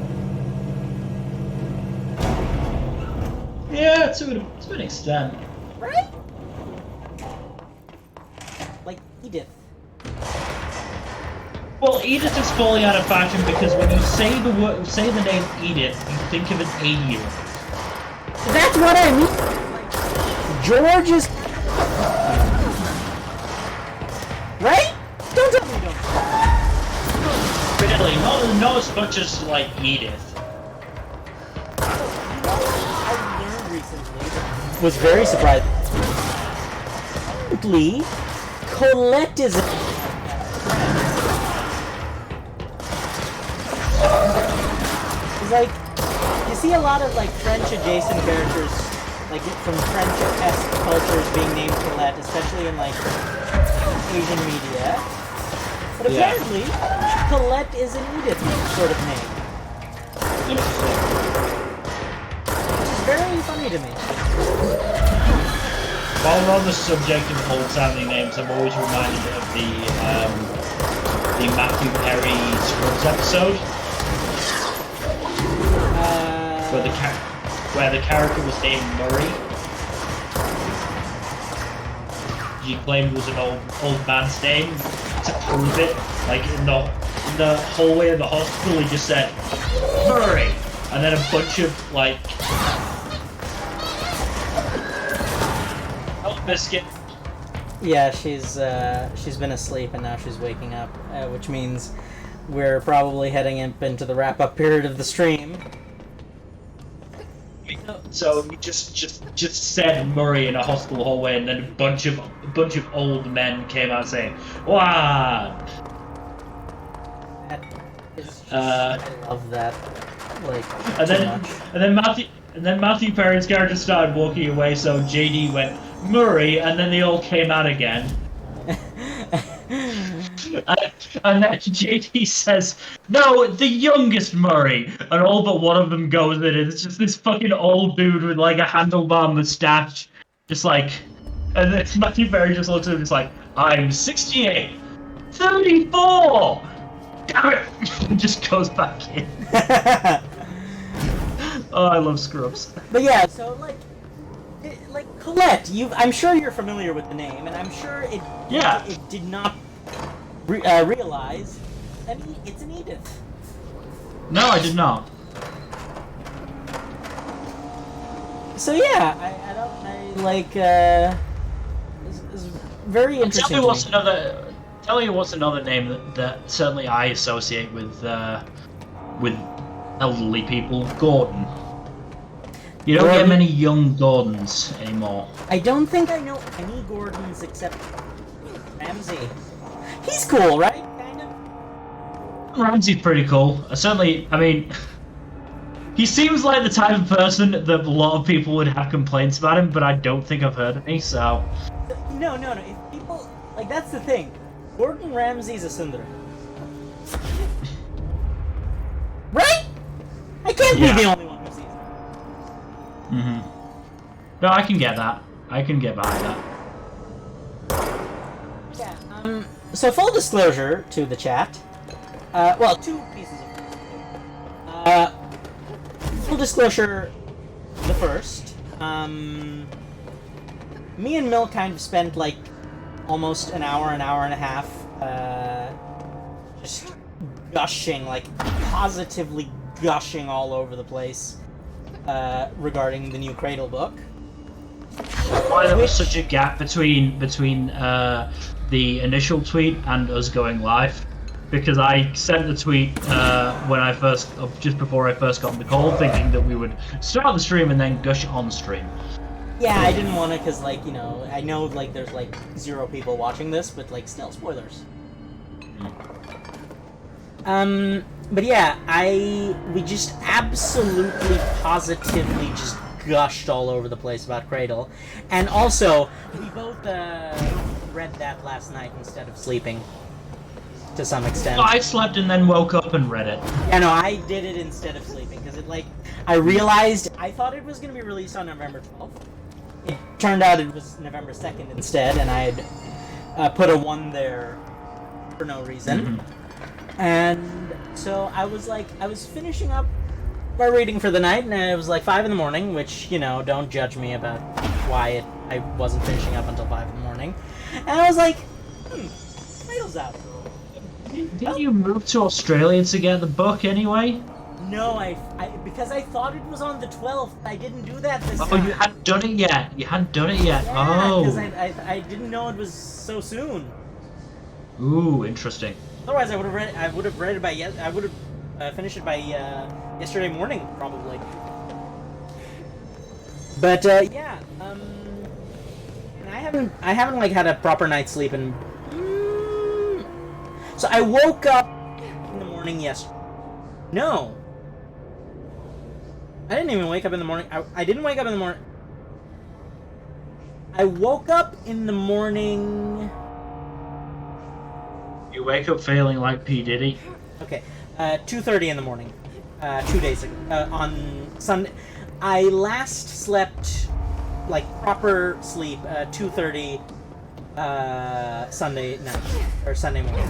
Yeah, to an extent. Right? Like Edith. Well, Edith is falling out of fashion because when you say the name Edith, you think of an 80-year-old. That's what I mean. George is right? Don't tell me don't. Really, not as much as like Edith. I learned recently. Was very surprised. Apparently, Colette is. Like, you see a lot of French-adjacent characters, from French-esque cultures being named Colette, especially in Asian media. But apparently, Colette is an Edith sort of name. Interesting. Which is very funny to me. While we're on the subject of old-sounding names, I'm always reminded of the Matthew Perry Scrubs episode. Where the character was named Murray. He claimed it was an old man's name. To prove it, in the hallway of the hospital, he just said Murray, and then a bunch of Biscuit. Yeah, she's been asleep and now she's waking up, which means we're probably heading up into the wrap-up period of the stream. So he just said Murray in a hospital hallway, and then a bunch of old men came out saying, "Wow!" I love that. like And too then, much. and then Matthew Perry's character started walking away, so JD went Murray, and then they all came out again. And then JD says, "No, the youngest Murray," and all but one of them goes in, and it's just this fucking old dude with like a handlebar mustache, just like, and then Matthew Perry just looks at him, just like, "I'm 68, 34." Damn it! And just goes back in. Oh, I love Scrubs. But yeah, so like Colette, I'm sure you're familiar with the name, and I'm sure it did not realize. I mean, it's an Edith. No, I did not. So yeah, it's very interesting. Tell you what's another name that certainly I associate with elderly people. Gordon. You don't get many young Gordons anymore. I don't think I know any Gordons except Ramsey. He's cool, right? Kind of. Ramsey's pretty cool. Certainly, I mean, he seems like the type of person that a lot of people would have complaints about him, but I don't think I've heard any, so... No. If people... Like, that's the thing. Gordon Ramsay's a Sundar. Right? I can't be the only one who sees it. Mm-hmm. No, I can get that. I can get behind that. Yeah, so full disclosure to the chat. Well, two pieces of full disclosure, the first. Me and Mill kind of spent like almost an hour and a half just gushing, like positively gushing all over the place regarding the new Cradle book. Why there was such a gap between the initial tweet and us going live? Because I sent the tweet just before I first got on the call, thinking that we would start the stream and then gush on stream. Yeah, I didn't want to, because, like, you know, I know, like, there's, like, 0 people watching this, but, like, still, spoilers. But yeah, we just absolutely, positively just gushed all over the place about Cradle. And also, we both, read that last night instead of sleeping. To some extent. I slept and then woke up and read it. Yeah, no, I did it instead of sleeping, because it, like, I realized, I thought it was going to be released on November 12th. It turned out it was November 2nd instead, and I had put a 1 there for no reason. Mm-hmm. And so I was finishing up my reading for the night, and it was like 5 in the morning, which, you know, don't judge me about why I wasn't finishing up until 5 in the morning. And I was like, Cradle's out. Didn't you move to Australia to get the book anyway? No, because I thought it was on the 12th. I didn't do that this time. Oh, you hadn't done it yet. Yeah, because I didn't know it was so soon. Ooh, interesting. Otherwise, I would have read it by I would have finished it by yesterday morning probably. But yeah, and I haven't like had a proper night's sleep and. So I woke up in the morning yesterday. No. I didn't even wake up in the morning. I didn't wake up in the morning. I woke up in the morning. You wake up feeling like P. Diddy? Okay. 2:30 in the morning. 2 days ago. On Sunday. I last slept, like, proper sleep, 2:30 Sunday night. Or Sunday morning.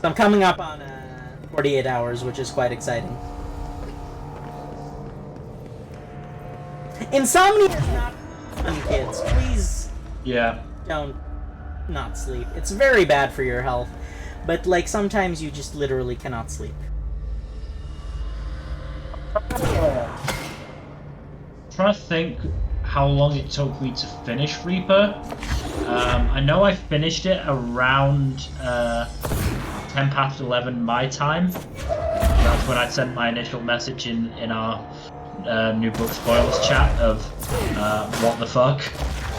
So I'm coming up on 48 hours, which is quite exciting. Insomnia is not fun, kids. Please don't not sleep. It's very bad for your health. But, like, sometimes you just literally cannot sleep. I'm trying to think how long it took me to finish Reaper. I know I finished it around 10 past 11 my time. That's when I sent my initial message in our new book spoilers chat of what the fuck.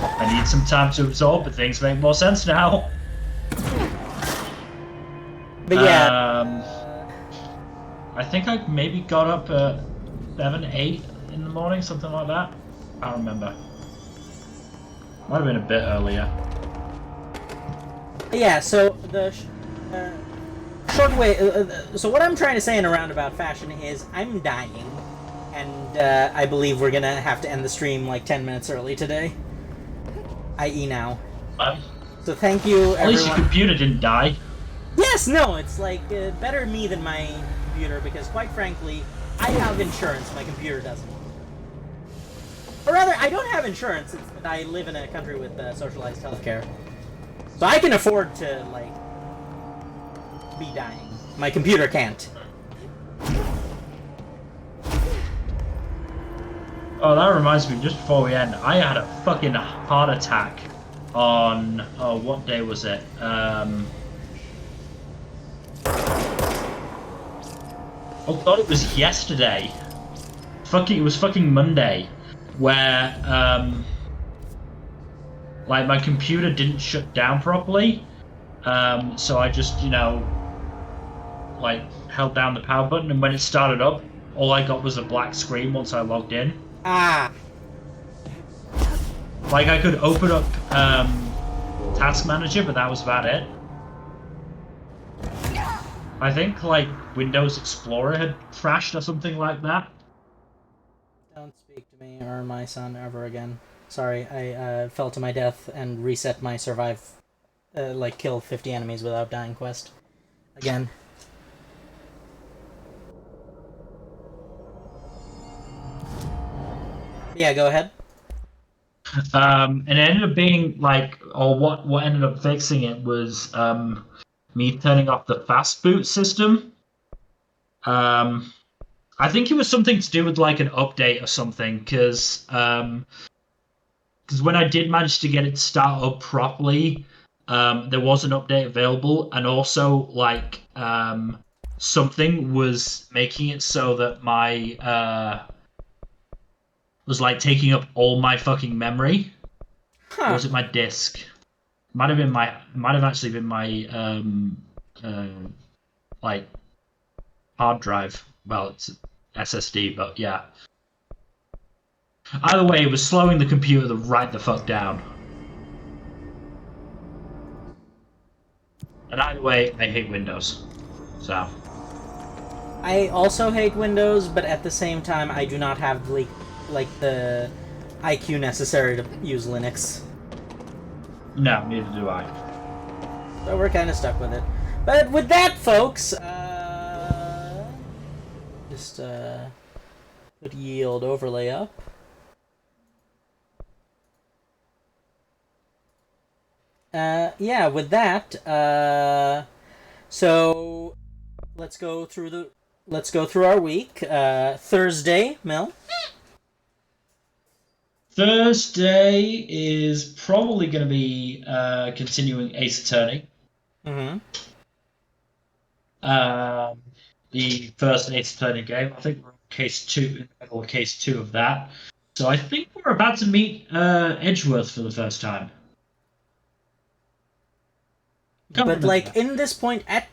I need some time to absorb, but things make more sense now. But yeah. I think I maybe got up at 7, 8 in the morning, something like that. I don't remember. Might have been a bit earlier. Yeah, so the short way. So what I'm trying to say in a roundabout fashion is I'm dying, and I believe we're gonna have to end the stream like 10 minutes early today. I.e. now. So thank you, everyone. At least your computer didn't die. Yes, no, it's like better me than my computer because, quite frankly, I have insurance. My computer doesn't. Or rather, I don't have insurance. It's that I live in a country with socialized healthcare, so I can afford to like be dying. My computer can't. Oh, that reminds me. Just before we end, I had a fucking heart attack on what day was it? Oh god, it was yesterday. It was fucking Monday, where like my computer didn't shut down properly, so I just like held down the power button, and when it started up, all I got was a black screen once I logged in. Ah. Like I could open up Task Manager, but that was about it. I think like Windows Explorer had crashed or something like that. Don't speak to me or my son ever again. Sorry, I fell to my death and reset my survive, like kill 50 enemies without dying quest. Again. Yeah, go ahead. And it ended up being like, or what ended up fixing it was me turning off the fast boot system. I think it was something to do with like an update or something, because when I did manage to get it to start up properly, there was an update available, and also like something was making it so that my was like taking up all my fucking memory. Huh. Or was it my disk? Might have actually been my like hard drive. Well, it's SSD, but yeah. Either way, it was slowing the computer right the fuck down. And either way, I hate Windows. So. I also hate Windows, but at the same time, I do not have like the IQ necessary to use Linux. No, neither do I. So we're kind of stuck with it. But with that, folks, just put yield overlay up. Yeah, with that, so let's go through our week. Thursday, Mel. Thursday is probably going to be continuing Ace Attorney. Mm-hmm. The first Ace Attorney game. I think we're on case 2, in the middle of case 2 of that. So I think we're about to meet Edgeworth for the first time. But like at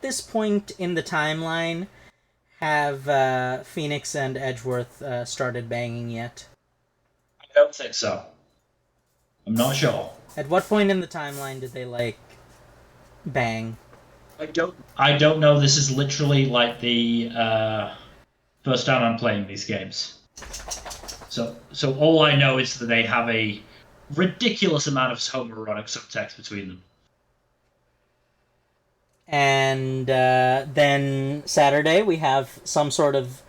this point in the timeline, have Phoenix and Edgeworth started banging yet? I don't think so. I'm not sure. At what point in the timeline did they like bang? I don't know. This is literally like the first time I'm playing these games. So all I know is that they have a ridiculous amount of homoerotic subtext between them. And then Saturday we have some sort of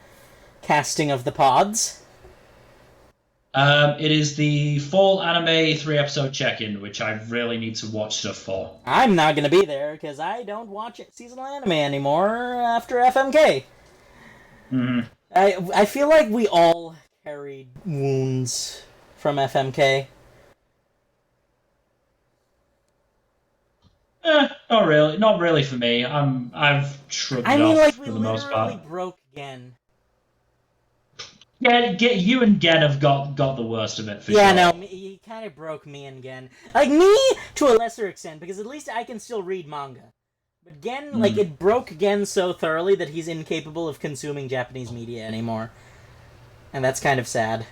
casting of the pods. It is the fall anime 3-episode check-in, which I really need to watch stuff for. I'm not going to be there because I don't watch seasonal anime anymore after FMK. Mm-hmm. I feel like we all carried wounds from FMK. Not really. Not really for me. I've shrugged it off for the most part. I mean, like, we literally broke Gen. Yeah, you and Gen have got the worst of it, for sure. Yeah, no, he kind of broke me and Gen. Like, me, to a lesser extent, because at least I can still read manga. Gen, like, it broke Gen so thoroughly that he's incapable of consuming Japanese media anymore. And that's kind of sad.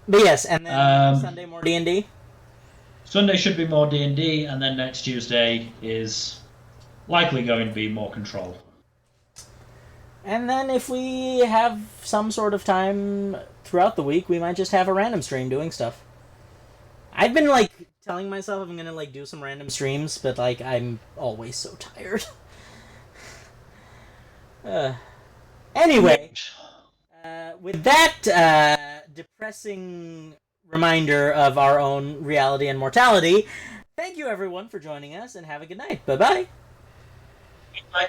But yes, and then Sunday more D&D. Sunday should be more D&D, and then next Tuesday is likely going to be more Control. And then if we have some sort of time throughout the week, we might just have a random stream doing stuff. I've been, like, telling myself I'm gonna, like, do some random streams, but, like, I'm always so tired. Anyway, with that depressing reminder of our own reality and mortality, thank you everyone for joining us, and have a good night. Bye-bye. Bye.